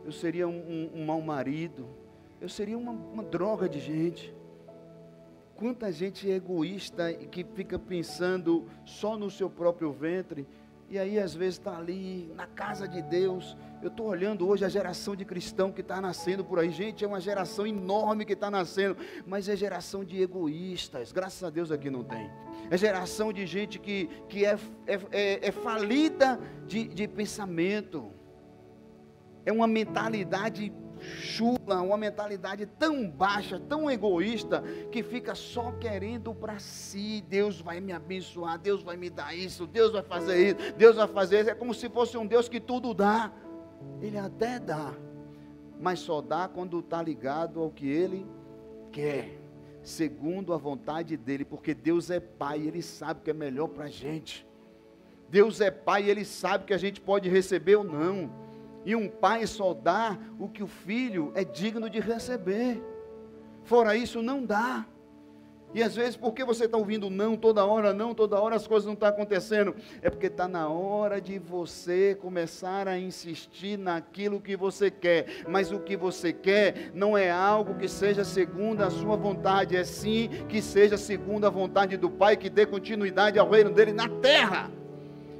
eu seria um mau marido, eu seria uma droga de gente. quanta gente é egoísta e que fica pensando só no seu próprio ventre, e aí às vezes está ali na casa de Deus. Eu estou olhando hoje a geração de cristão que está nascendo por aí. Gente, é uma geração enorme que está nascendo, mas é geração de egoístas. Graças a Deus aqui não tem. É geração de gente que é falida de pensamento. É uma mentalidade chula, uma mentalidade tão baixa, tão egoísta, que fica só querendo para si. Deus vai me abençoar, Deus vai me dar isso, Deus vai fazer isso, Deus vai fazer isso. É como se fosse um Deus que tudo dá. Ele até dá, mas só dá quando está ligado ao que Ele quer, segundo a vontade dEle, porque Deus é Pai, Ele sabe o que é melhor para a gente. Deus é Pai, Ele sabe que a gente pode receber ou não. E um pai só dá o que o filho é digno de receber. Fora isso, não dá. E às vezes, por que você está ouvindo não toda hora, as coisas não estão acontecendo? É porque está na hora de você começar a insistir naquilo que você quer. Mas o que você quer não é algo que seja segundo a sua vontade, é sim que seja segundo a vontade do Pai, que dê continuidade ao reino dele na terra.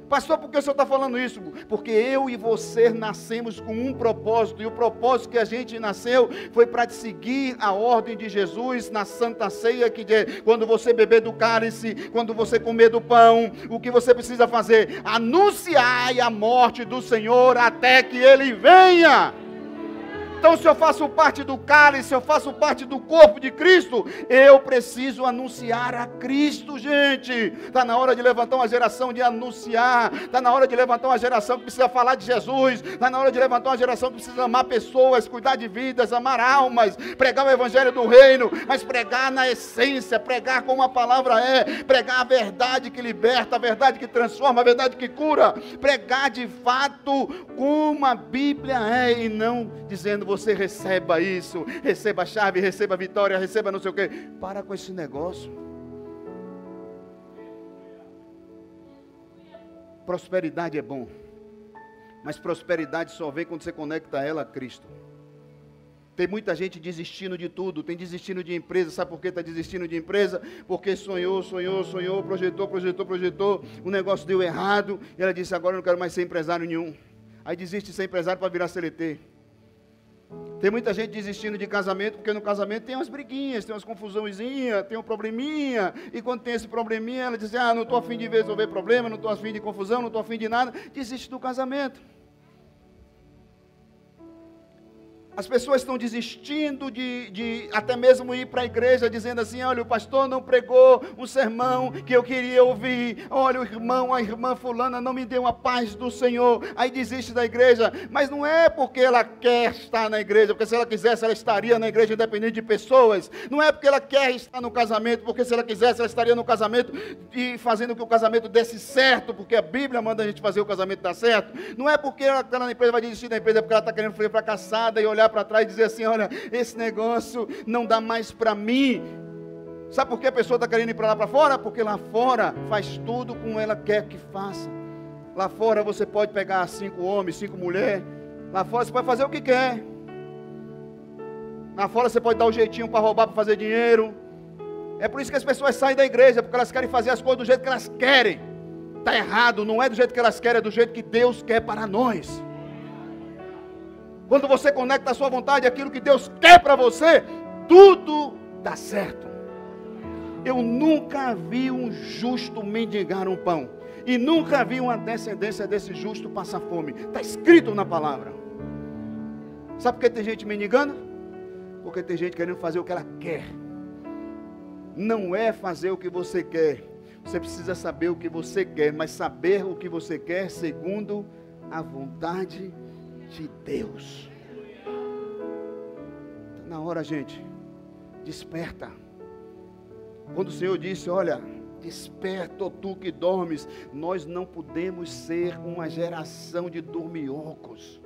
Pastor, por que o senhor está falando isso? Porque eu e você nascemos com um propósito, e o propósito que a gente nasceu foi para seguir a ordem de Jesus na Santa Ceia, que quando você beber do cálice, quando você comer do pão, o que você precisa fazer? Anunciai a morte do Senhor até que Ele venha. Então, se eu faço parte do cálice, se eu faço parte do corpo de Cristo, eu preciso anunciar a Cristo, gente. Está na hora de levantar uma geração de anunciar. Está na hora de levantar uma geração que precisa falar de Jesus. Está na hora de levantar uma geração que precisa amar pessoas, cuidar de vidas, amar almas, pregar o evangelho do reino, mas pregar na essência, pregar como a palavra é, pregar a verdade que liberta, a verdade que transforma, a verdade que cura, pregar de fato como a Bíblia é, e não dizendo você receba isso, receba a chave, receba a vitória, receba não sei o quê. Para com esse negócio. Prosperidade é bom, mas prosperidade só vem quando você conecta ela a Cristo. Tem muita gente desistindo de tudo, tem desistindo de empresa. Sabe por que está desistindo de empresa? Porque sonhou, projetou, o negócio deu errado, e ela disse, agora eu não quero mais ser empresário nenhum. Aí desiste de ser empresário para virar CLT. Tem muita gente desistindo de casamento, porque no casamento tem umas briguinhas, tem umas confusãozinhas, tem um probleminha, e quando tem esse probleminha, ela diz, não estou a fim de resolver problema, não estou a fim de confusão, não estou a fim de nada, desiste do casamento. As pessoas estão desistindo de até mesmo ir para a igreja, dizendo assim, olha, o pastor não pregou um sermão que eu queria ouvir, olha, o irmão, a irmã fulana não me deu a paz do Senhor, aí desiste da igreja. Mas não é porque ela quer estar na igreja, porque se ela quisesse, ela estaria na igreja independente de pessoas. Não é porque ela quer estar no casamento, porque se ela quisesse, ela estaria no casamento e fazendo que o casamento desse certo, porque a Bíblia manda a gente fazer o casamento dar certo. Não é porque ela está na empresa, vai desistir da empresa, é porque ela está querendo ser fracassada e olhar para trás e dizer assim, olha, esse negócio não dá mais para mim. Sabe por que a pessoa está querendo ir para lá para fora? Porque lá fora faz tudo como ela quer que faça. Lá fora você pode pegar 5 homens, 5 mulheres. Lá fora você pode fazer o que quer. Lá fora você pode dar um jeitinho para roubar, para fazer dinheiro. É por isso que as pessoas saem da igreja, porque elas querem fazer as coisas do jeito que elas querem. Está errado, não é do jeito que elas querem, é do jeito que Deus quer para nós. Quando você conecta a sua vontade àquilo que Deus quer para você, tudo dá certo. Eu nunca vi um justo mendigar um pão. E nunca vi uma descendência desse justo passar fome. Está escrito na palavra. Sabe por que tem gente mendigando? Porque tem gente querendo fazer o que ela quer. Não é fazer o que você quer. Você precisa saber o que você quer, mas saber o que você quer segundo a vontade de Deus. Está na hora, gente. Desperta. Quando o Senhor disse, olha, desperta, ó tu que dormes, nós não podemos ser uma geração de dormiocos.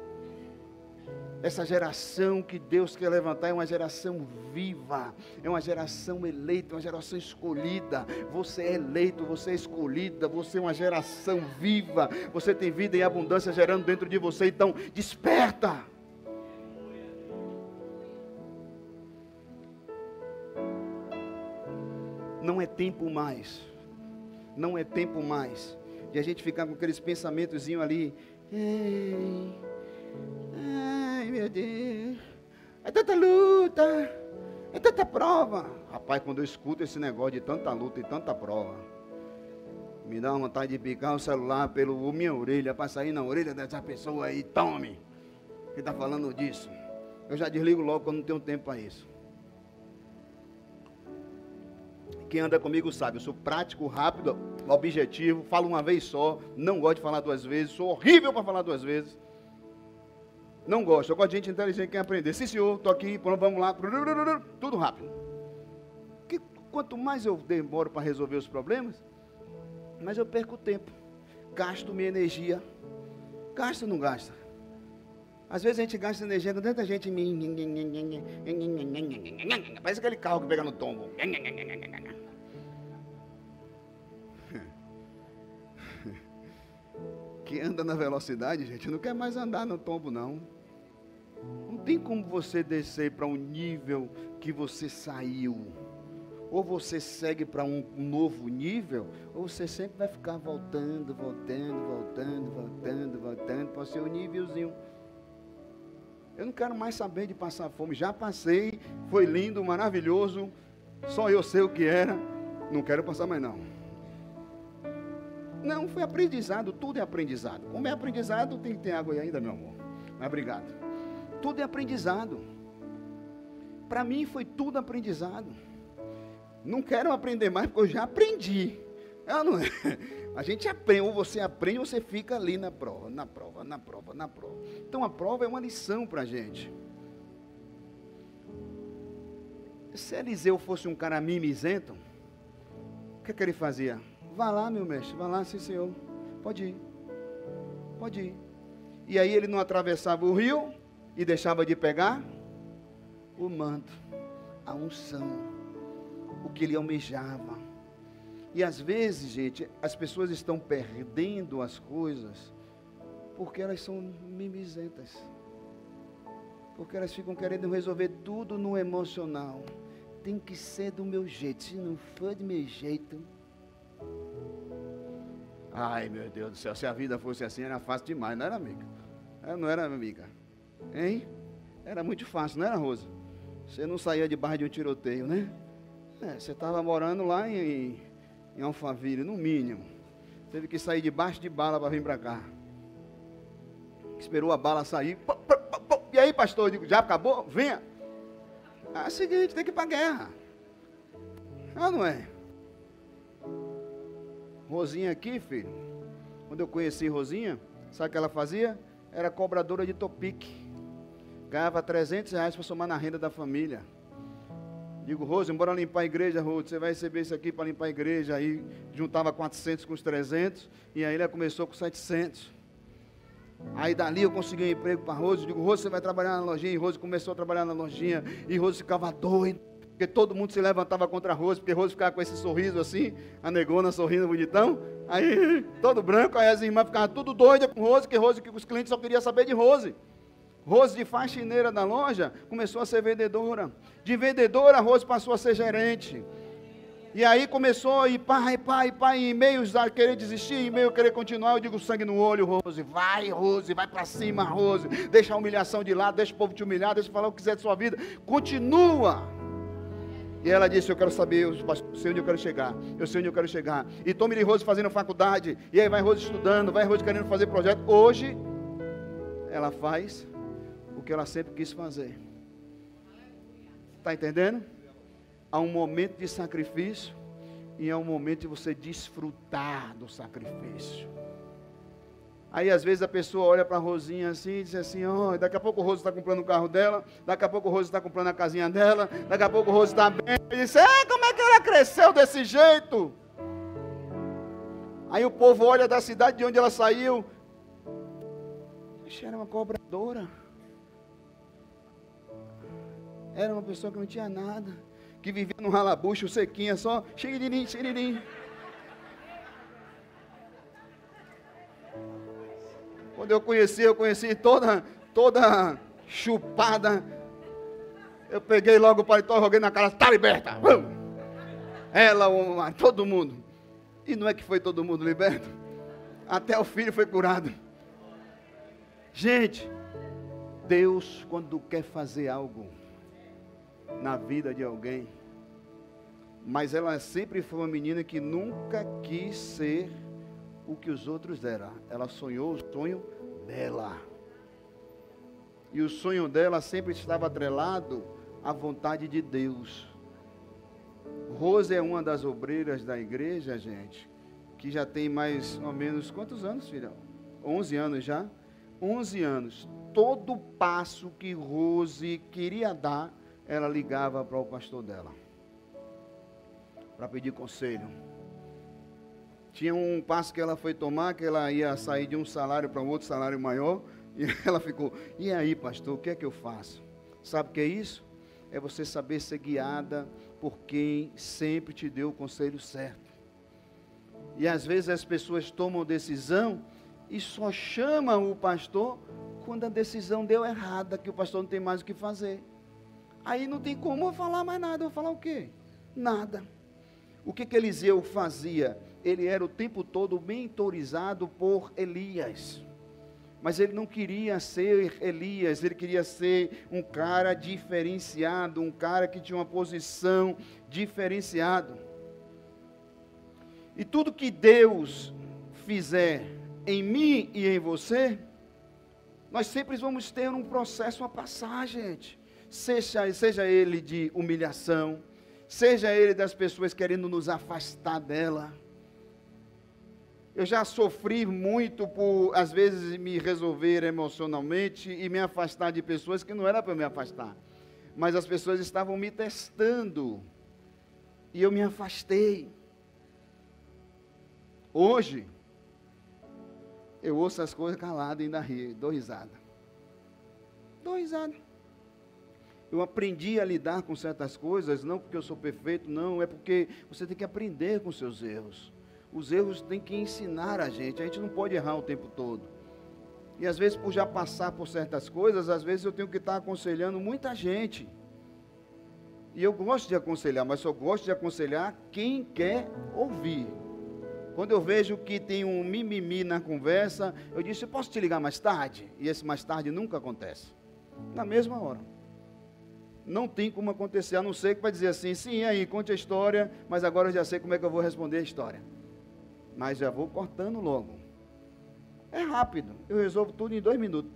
Essa geração que Deus quer levantar é uma geração viva, é uma geração eleita, uma geração escolhida. Você é eleito, você é escolhida, você é uma geração viva, você tem vida em abundância gerando dentro de você, então desperta. Não é tempo mais. Não é tempo mais de a gente ficar com aqueles pensamentozinhos ali. Ai, meu Deus. É tanta luta. É tanta prova. Rapaz, quando eu escuto esse negócio de tanta luta e tanta prova, me dá uma vontade de picar o celular pela minha orelha, para sair na orelha dessa pessoa aí. Tome. Que está falando disso. Eu já desligo logo quando não tenho tempo para isso. Quem anda comigo sabe, eu sou prático, rápido, objetivo, falo uma vez só, não gosto de falar duas vezes, sou horrível para falar duas vezes. Não gosto, eu gosto de gente inteligente que quer aprender. Sim, senhor, estou aqui, vamos lá, tudo rápido. Porque quanto mais eu demoro para resolver os problemas, mais eu perco tempo, gasto minha energia. Gasta ou não gasta? Às vezes a gente gasta energia com tanta gente. Parece aquele carro que pega no tombo. Que anda na velocidade, gente, não quer mais andar no tombo, não. Não tem como você descer para um nível que você saiu. Ou você segue para um novo nível, ou você sempre vai ficar voltando para o seu nívelzinho. Eu não quero mais saber de passar fome. Já passei, foi lindo, maravilhoso. Só eu sei o que era. Não quero passar mais não. Não, foi aprendizado, tudo é aprendizado. Como é aprendizado, tem que ter água aí ainda, meu amor. Mas obrigado. Tudo é aprendizado. Para mim foi tudo aprendizado. Não quero aprender mais porque eu já aprendi. Não é? A gente aprende, ou você aprende, ou você fica ali na prova. Então a prova é uma lição para a gente. Se Eliseu fosse um cara mimizento, o que ele fazia? Vá lá, meu mestre, vá lá, sim senhor. Pode ir. E aí ele não atravessava o rio e deixava de pegar o manto, a unção, o que ele almejava. E às vezes, gente, as pessoas estão perdendo as coisas porque elas são mimizentas. Porque elas ficam querendo resolver tudo no emocional. Tem que ser do meu jeito. Se não for do meu jeito... Ai, meu Deus do céu. Se a vida fosse assim, era fácil demais. Não era, amiga? Não era, amiga? Hein? Era muito fácil, não era, Rosa? Você não saía debaixo de um tiroteio, né? Você estava morando lá em Alphaville, no mínimo. Teve que sair debaixo de bala para vir para cá. Esperou a bala sair. E aí, pastor? Eu digo, já acabou? Venha. É o seguinte, tem que ir para a guerra. Não é? Rosinha aqui, filho. Quando eu conheci Rosinha, sabe o que ela fazia? Era cobradora de topique. Ganhava R$300 para somar na renda da família. Digo, Rose, bora limpar a igreja, Rose, você vai receber isso aqui para limpar a igreja. Aí juntava 400 com os 300, e aí ela começou com 700. Aí dali eu consegui um emprego para Rose. Digo, Rose, você vai trabalhar na lojinha. E Rose começou a trabalhar na lojinha, e Rose ficava doida, porque todo mundo se levantava contra a Rose, porque Rose ficava com esse sorriso assim, a negona sorrindo bonitão, aí todo branco, aí as irmãs ficavam tudo doidas com Rose, que os clientes só queriam saber de Rose. Rose, de faxineira da loja, começou a ser vendedora. De vendedora, Rose passou a ser gerente. E aí começou a ir pá, em e-mails a querer desistir, em e-mail querer continuar. Eu digo, sangue no olho, Rose, vai para cima, Rose. Deixa a humilhação de lado, deixa o povo te humilhar, deixa falar o que quiser de sua vida. Continua. E ela disse, eu quero saber, eu sei onde eu quero chegar. E tome de Rose fazendo faculdade. E aí vai Rose estudando, vai Rose querendo fazer projeto. Hoje, ela faz o que ela sempre quis fazer. Está entendendo? Há um momento de sacrifício e há um momento de você desfrutar do sacrifício. Aí às vezes a pessoa olha para a Rosinha assim e diz assim, daqui a pouco o Rose está comprando o carro dela, daqui a pouco o Rose está comprando a casinha dela, daqui a pouco o Rose está bem, e diz, como é que ela cresceu desse jeito? Aí o povo olha da cidade de onde ela saiu, era uma cobradora. Era uma pessoa que não tinha nada, que vivia num ralabucho, sequinha, só xiririm. Quando eu conheci toda chupada. Eu peguei logo o paletó, joguei na cara, está liberta. Ela, o marido, todo mundo. E não é que foi todo mundo liberto? Até o filho foi curado. Gente, Deus, quando quer fazer algo na vida de alguém, mas ela sempre foi uma menina que nunca quis ser o que os outros deram. Ela sonhou o sonho dela. E o sonho dela sempre estava atrelado à vontade de Deus. Rose é uma das obreiras da igreja, gente, que já tem mais ou menos, quantos anos, filha? 11 anos já? 11 anos. Todo passo que Rose queria dar, ela ligava para o pastor dela, para pedir conselho. Tinha um passo que ela foi tomar, que ela ia sair de um salário para um outro salário maior, e ela ficou, e aí pastor, o que é que eu faço? Sabe o que é isso? É você saber ser guiada por quem sempre te deu o conselho certo. E às vezes as pessoas tomam decisão e só chamam o pastor quando a decisão deu errada, que o pastor não tem mais o que fazer. Aí não tem como eu falar mais nada. Eu vou falar o quê? Nada. O que Eliseu fazia? Ele era o tempo todo mentorizado por Elias. Mas ele não queria ser Elias, ele queria ser um cara diferenciado, um cara que tinha uma posição diferenciada. E tudo que Deus fizer em mim e em você, nós sempre vamos ter um processo a passar, gente. Seja ele de humilhação, seja ele das pessoas querendo nos afastar dela. Eu já sofri muito por, às vezes, me resolver emocionalmente e me afastar de pessoas que não era para me afastar. Mas as pessoas estavam me testando e eu me afastei. Hoje, eu ouço as coisas calado e ainda rio, dou risada. Eu aprendi a lidar com certas coisas, não porque eu sou perfeito, não, é porque você tem que aprender com seus erros. Os erros têm que ensinar a gente não pode errar o tempo todo. E às vezes, por já passar por certas coisas, às vezes eu tenho que estar aconselhando muita gente. E eu gosto de aconselhar, mas só gosto de aconselhar quem quer ouvir. Quando eu vejo que tem um mimimi na conversa, eu disse, eu posso te ligar mais tarde? E esse mais tarde nunca acontece. Na mesma hora. Não tem como acontecer, a não ser que vai dizer assim, sim, aí, conte a história, mas agora eu já sei como é que eu vou responder a história. Mas já vou cortando logo. É rápido, eu resolvo tudo em 2 minutos.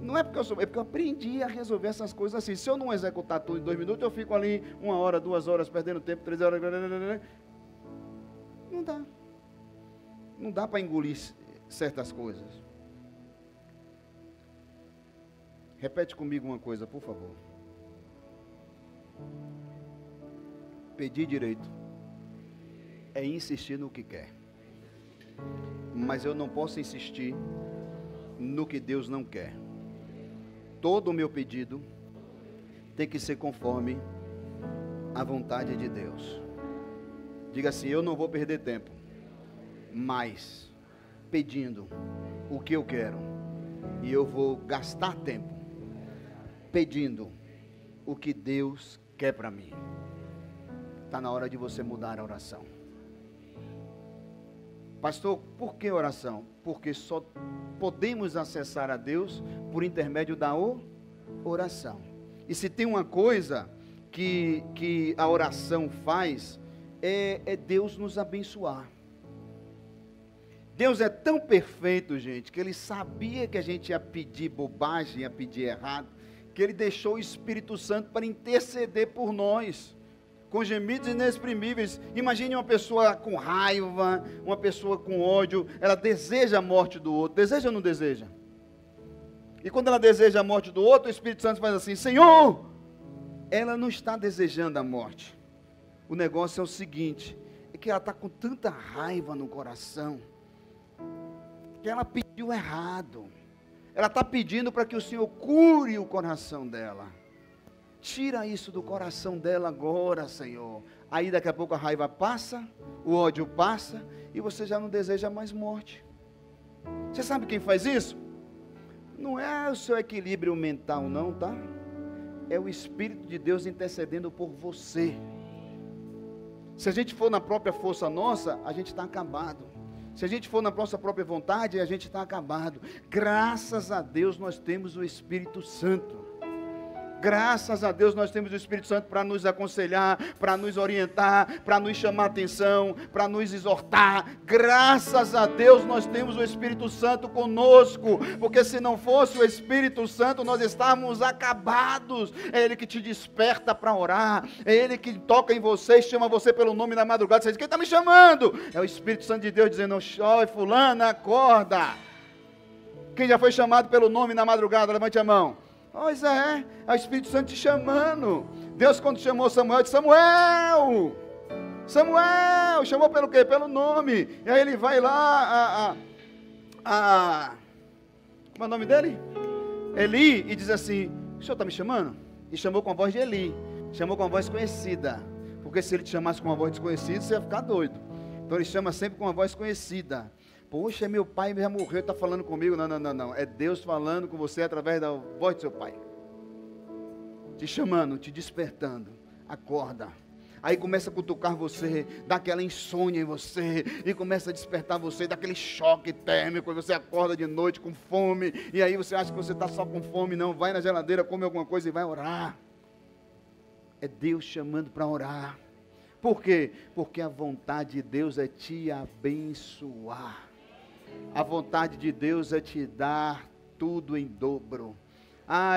Não é porque eu sou, é porque eu aprendi a resolver essas coisas assim. Se eu não executar tudo em 2 minutos, eu fico ali 1 hora, 2 horas, perdendo tempo, 3 horas. Não dá. Não dá para engolir certas coisas. Repete comigo uma coisa, por favor. Pedir direito é insistir no que quer. Mas eu não posso insistir no que Deus não quer. Todo o meu pedido tem que ser conforme a vontade de Deus. Diga assim, eu não vou perder tempo, mas pedindo o que eu quero. E eu vou gastar tempo pedindo o que Deus quer para mim. Está na hora de você mudar a oração. Pastor, por que oração? Porque só podemos acessar a Deus por intermédio da oração. E se tem uma coisa que a oração faz, é Deus nos abençoar. Deus é tão perfeito, gente, que Ele sabia que a gente ia pedir bobagem, ia pedir errado, que Ele deixou o Espírito Santo para interceder por nós, com gemidos inexprimíveis. Imagine uma pessoa com raiva, uma pessoa com ódio, ela deseja a morte do outro, deseja ou não deseja? E quando ela deseja a morte do outro, o Espírito Santo faz assim, Senhor, ela não está desejando a morte. O negócio é o seguinte, é que ela está com tanta raiva no coração, que ela pediu errado. Ela está pedindo para que o Senhor cure o coração dela. Tira isso do coração dela agora, Senhor. Aí daqui a pouco a raiva passa, o ódio passa, e você já não deseja mais morte. Você sabe quem faz isso? Não é o seu equilíbrio mental não, tá? é o Espírito de Deus intercedendo por você. Se a gente for na própria força nossa, a gente está acabado. Se a gente for na nossa própria vontade, a gente está acabado. Graças a Deus nós temos o Espírito Santo. Graças a Deus nós temos o Espírito Santo para nos aconselhar, para nos orientar, para nos chamar a atenção, para nos exortar. Graças a Deus nós temos o Espírito Santo conosco, porque se não fosse o Espírito Santo nós estávamos acabados. É Ele que te desperta para orar, é Ele que toca em você e chama você pelo nome na madrugada. Você diz: quem está me chamando? É o Espírito Santo de Deus dizendo: oi, fulana, acorda. Quem já foi chamado pelo nome na madrugada, levante a mão. Pois é o Espírito Santo te chamando. Deus, quando chamou Samuel, disse: Samuel, Samuel, chamou pelo quê? Pelo nome. E aí ele vai lá, como é o nome dele? Eli, e diz assim: o senhor está me chamando? E chamou com a voz de Eli, chamou com a voz conhecida, porque se ele te chamasse com uma voz desconhecida, você ia ficar doido. Então ele chama sempre com uma voz conhecida. Poxa, meu pai já morreu, está falando comigo. Não. É Deus falando com você através da voz do seu pai. Te chamando, te despertando. Acorda. Aí começa a cutucar você, dá aquela insônia em você, e começa a despertar você, dá aquele choque térmico, e você acorda de noite com fome, e aí você acha que você está só com fome. Não, vai na geladeira, come alguma coisa e vai orar. É Deus chamando para orar. Por quê? Porque a vontade de Deus é te abençoar. A vontade de Deus é te dar tudo em dobro.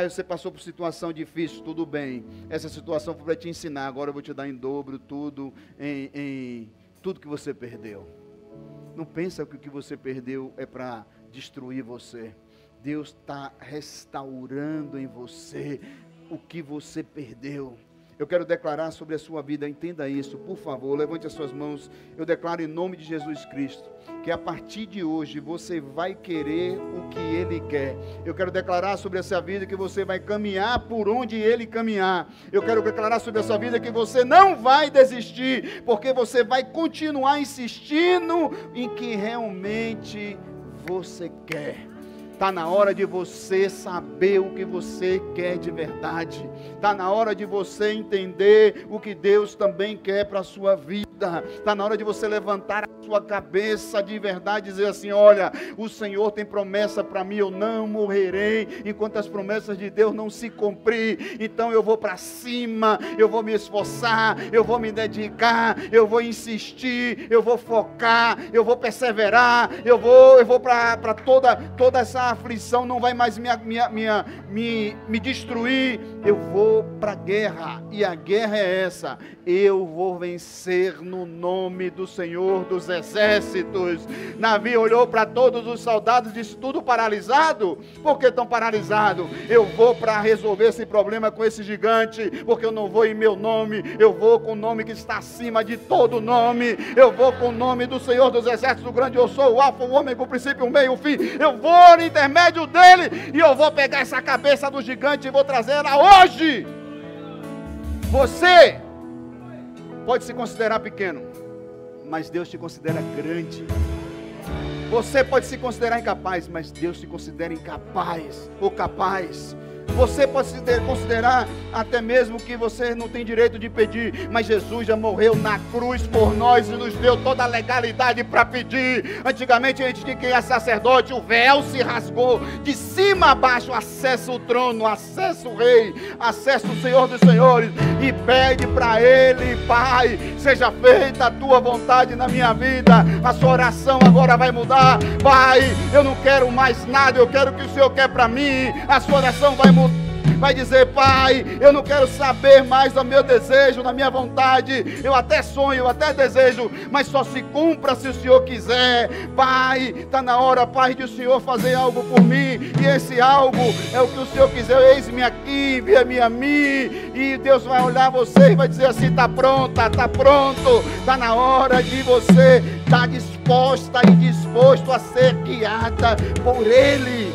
Você passou por situação difícil, tudo bem. Essa situação foi para te ensinar. Agora eu vou te dar em dobro tudo, em tudo que você perdeu. Não pensa que o que você perdeu é para destruir você. Deus está restaurando em você o que você perdeu. Eu quero declarar sobre a sua vida, entenda isso, por favor, levante as suas mãos. Eu declaro em nome de Jesus Cristo, que a partir de hoje você vai querer o que Ele quer. Eu quero declarar sobre essa vida que você vai caminhar por onde Ele caminhar. Eu quero declarar sobre essa vida que você não vai desistir, porque você vai continuar insistindo em que realmente você quer. Está na hora de você saber o que você quer de verdade. Está na hora de você entender o que Deus também quer para a sua vida. Está na hora de você levantar a sua cabeça de verdade e dizer assim: olha, o Senhor tem promessa para mim, eu não morrerei enquanto as promessas de Deus não se cumprir. Então eu vou para cima, eu vou me esforçar, eu vou me dedicar, eu vou insistir, eu vou focar, eu vou perseverar, eu vou para toda essa aflição não vai mais me destruir. Eu vou para a guerra, e a guerra é essa: eu vou vencer no nome do Senhor dos Exércitos. Navi olhou para todos os soldados e disse: tudo paralisado? Por que estão paralisados? Eu vou para resolver esse problema com esse gigante, porque eu não vou em meu nome, eu vou com o nome que está acima de todo nome, eu vou com o nome do Senhor dos Exércitos, o grande eu sou, o alfa, o ômega, o princípio, o meio, o fim. Eu vou no intermédio dele, e eu vou pegar essa cabeça do gigante e vou trazer ela hoje. Você pode se considerar pequeno, mas Deus te considera grande. Você pode se considerar incapaz, mas Deus te considera incapaz ou capaz. Você pode se considerar até mesmo que você não tem direito de pedir, mas Jesus já morreu na cruz por nós e nos deu toda a legalidade para pedir. Antigamente, antes de quem é sacerdote, o véu se rasgou de cima a baixo, acessa o trono, acessa o rei, acessa o Senhor dos Senhores e pede para Ele: Pai, seja feita a tua vontade na minha vida. A sua oração agora vai mudar. Pai, eu não quero mais nada, eu quero o que o Senhor quer para mim. A sua oração vai mudar. Vai dizer: Pai, eu não quero saber mais do meu desejo, da minha vontade. Eu até sonho, eu até desejo, mas só se cumpra se o Senhor quiser. Pai, está na hora, Pai, de o Senhor fazer algo por mim, e esse algo é o que o Senhor quiser. Eis-me aqui, envia-me a mim. E Deus vai olhar você e vai dizer assim: está pronta, está pronto. Está na hora de você estar disposta e disposto a ser guiada por Ele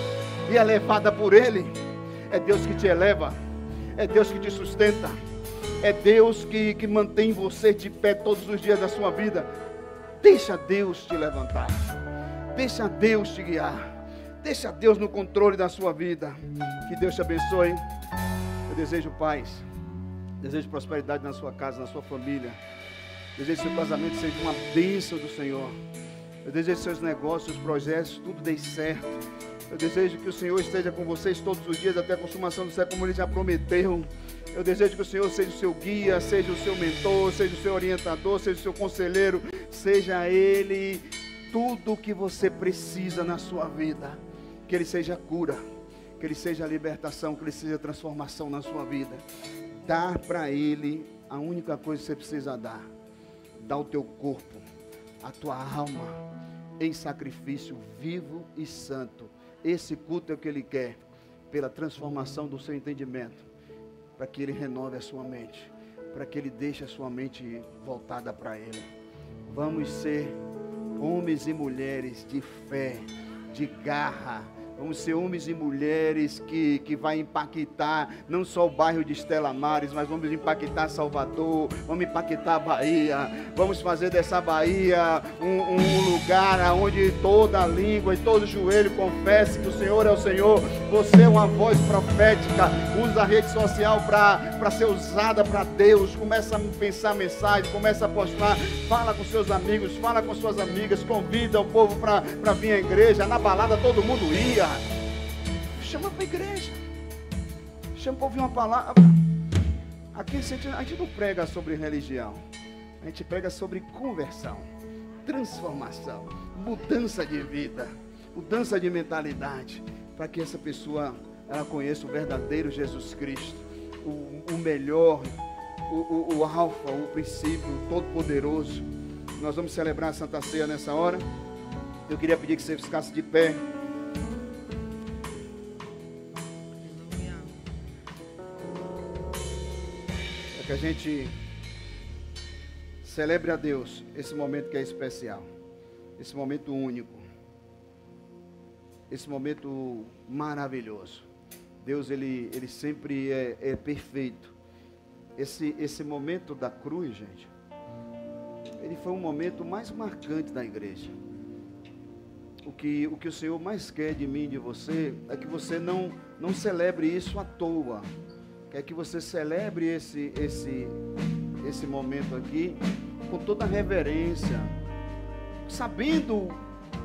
e é levada por Ele. É Deus que te eleva, é Deus que te sustenta, é Deus que mantém você de pé todos os dias da sua vida. Deixa Deus te levantar, deixa Deus te guiar, deixa Deus no controle da sua vida. Que Deus te abençoe. Eu desejo paz, desejo prosperidade na sua casa, na sua família. Desejo que seu casamento seja uma bênção do Senhor. Eu desejo que seus negócios, projetos, tudo dê certo. Eu desejo que o Senhor esteja com vocês todos os dias até a consumação do século, como Ele já prometeu. Eu desejo que o Senhor seja o seu guia, seja o seu mentor, seja o seu orientador, seja o seu conselheiro, seja Ele tudo o que você precisa na sua vida. Que Ele seja cura, que Ele seja libertação, que Ele seja transformação na sua vida. Dá para Ele a única coisa que você precisa dar. Dá o teu corpo, a tua alma, em sacrifício vivo e santo. Esse culto é o que Ele quer, pela transformação do seu entendimento, para que Ele renove a sua mente, para que Ele deixe a sua mente voltada para Ele. Vamos ser homens e mulheres de fé, de garra. Vamos ser homens e mulheres que vai impactar não só o bairro de Estela Maris, mas vamos impactar Salvador, vamos impactar a Bahia. Vamos fazer dessa Bahia um lugar onde toda língua e todo joelho confesse que o Senhor é o Senhor. Você é uma voz profética, usa a rede social para ser usada para Deus. Começa a pensar mensagem, começa a postar, fala com seus amigos, fala com suas amigas, convida o povo para vir à igreja. Na balada todo mundo ia. Chama para a igreja. Chama para ouvir uma palavra. Aqui a gente não prega sobre religião. A gente prega sobre conversão, transformação, mudança de vida, mudança de mentalidade, para que essa pessoa ela conheça o verdadeiro Jesus Cristo, o melhor, o alfa, o princípio, o todo-poderoso. Nós vamos celebrar a Santa Ceia nessa hora. Eu queria pedir que você ficasse de pé. Que a gente celebre a Deus esse momento que é especial, esse momento único, esse momento maravilhoso. Deus ele sempre é perfeito. Esse momento da cruz, gente, ele foi um momento mais marcante da igreja. O que o Senhor mais quer de mim e de você é que você não celebre isso à toa. Quer que você celebre esse momento aqui com toda a reverência, sabendo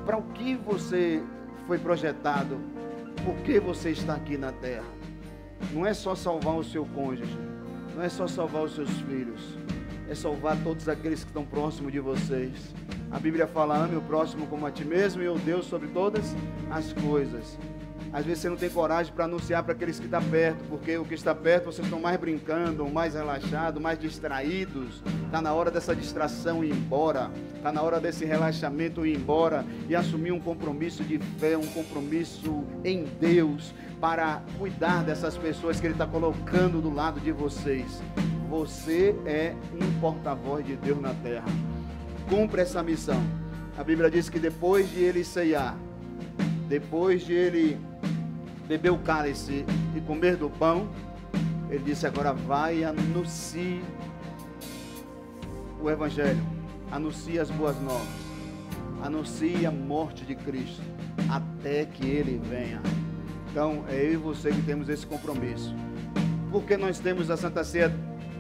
para o que você foi projetado, por que você está aqui na terra. Não é só salvar o seu cônjuge, não é só salvar os seus filhos, é salvar todos aqueles que estão próximos de vocês. A Bíblia fala: ame o próximo como a ti mesmo e o Deus sobre todas as coisas. Às vezes você não tem coragem para anunciar para aqueles que estão perto, porque o que está perto vocês estão mais brincando, mais relaxados, mais distraídos. Está na hora dessa distração ir embora, está na hora desse relaxamento ir embora e assumir um compromisso de fé, um compromisso em Deus, para cuidar dessas pessoas que Ele está colocando do lado de vocês. Você é um porta-voz de Deus na terra. Cumpre essa missão. A Bíblia diz que depois de Ele ceiar, depois de Ele beber o cálice e comer do pão, Ele disse: agora vai e anuncie o Evangelho, anuncie as boas novas, anuncie a morte de Cristo, até que Ele venha. Então é eu e você que temos esse compromisso. Porque nós temos a Santa Ceia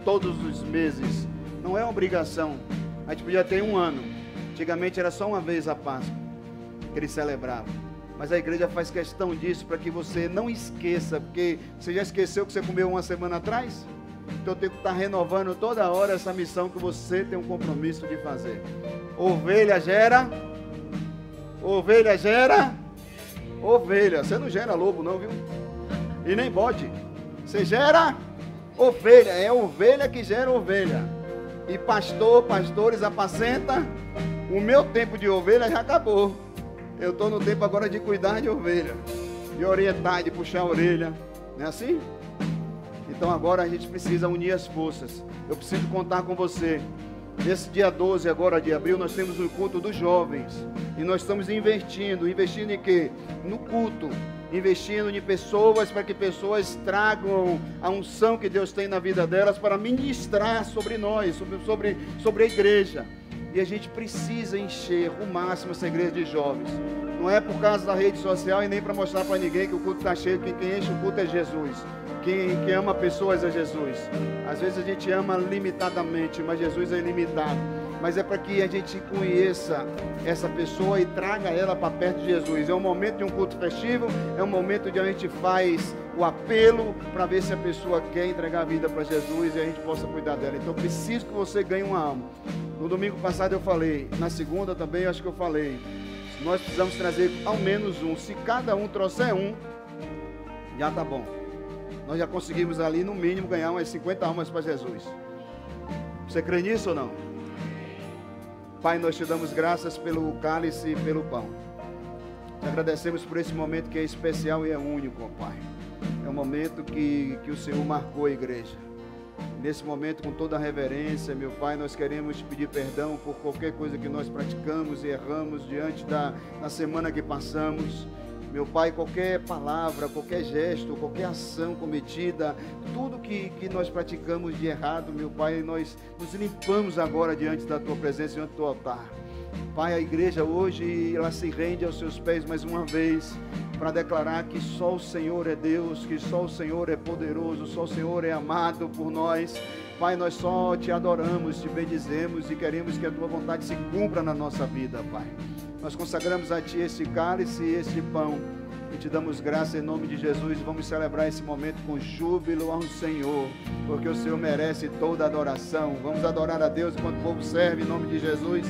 todos os meses, não é obrigação. A gente podia ter um ano, antigamente era só uma vez a Páscoa que Ele celebrava. Mas a igreja faz questão disso para que você não esqueça, porque você já esqueceu que você comeu uma semana atrás? Então eu tenho que estar renovando toda hora essa missão que você tem um compromisso de fazer. Ovelha gera ovelha. Você não gera lobo não, viu? E nem bode. Você gera ovelha, é ovelha que gera ovelha. E pastores apacenta. O meu tempo de ovelha já acabou. Eu estou no tempo agora de cuidar de ovelha, de orientar, de puxar a orelha. Não é assim? Então agora a gente precisa unir as forças. Eu preciso contar com você. Nesse dia 12 agora de abril nós temos o culto dos jovens. E nós estamos investindo em quê? No culto. Investindo em pessoas, para que pessoas tragam a unção que Deus tem na vida delas para ministrar sobre nós, sobre a igreja. E a gente precisa encher o máximo essa igreja de jovens. Não é por causa da rede social e nem para mostrar para ninguém que o culto está cheio, que quem enche o culto é Jesus. Quem ama pessoas é Jesus. Às vezes a gente ama limitadamente, mas Jesus é ilimitado. Mas é para que a gente conheça essa pessoa e traga ela para perto de Jesus. É um momento de um culto festivo, é um momento onde a gente faz o apelo para ver se a pessoa quer entregar a vida para Jesus e a gente possa cuidar dela. Então preciso que você ganhe uma alma. No domingo passado eu falei, na segunda também eu acho que eu falei. Nós precisamos trazer ao menos um. Se cada um trouxer um, já está bom. Nós já conseguimos ali no mínimo ganhar umas 50 almas para Jesus. Você crê nisso ou não? Pai, nós te damos graças pelo cálice e pelo pão. Te agradecemos por esse momento que é especial e é único, ó Pai. É um momento que o Senhor marcou a igreja. Nesse momento, com toda a reverência, meu Pai, nós queremos te pedir perdão por qualquer coisa que nós praticamos e erramos diante da semana que passamos. Meu Pai, qualquer palavra, qualquer gesto, qualquer ação cometida, tudo que nós praticamos de errado, meu Pai, nós nos limpamos agora diante da Tua presença, diante do Teu altar. Pai, a igreja hoje, ela se rende aos Seus pés mais uma vez, para declarar que só o Senhor é Deus, que só o Senhor é poderoso, só o Senhor é amado por nós. Pai, nós só Te adoramos, Te bendizemos e queremos que a Tua vontade se cumpra na nossa vida, Pai. Nós consagramos a Ti esse cálice e este pão e Te damos graça em nome de Jesus. Vamos celebrar esse momento com júbilo ao Senhor, porque o Senhor merece toda a adoração. Vamos adorar a Deus enquanto o povo serve em nome de Jesus.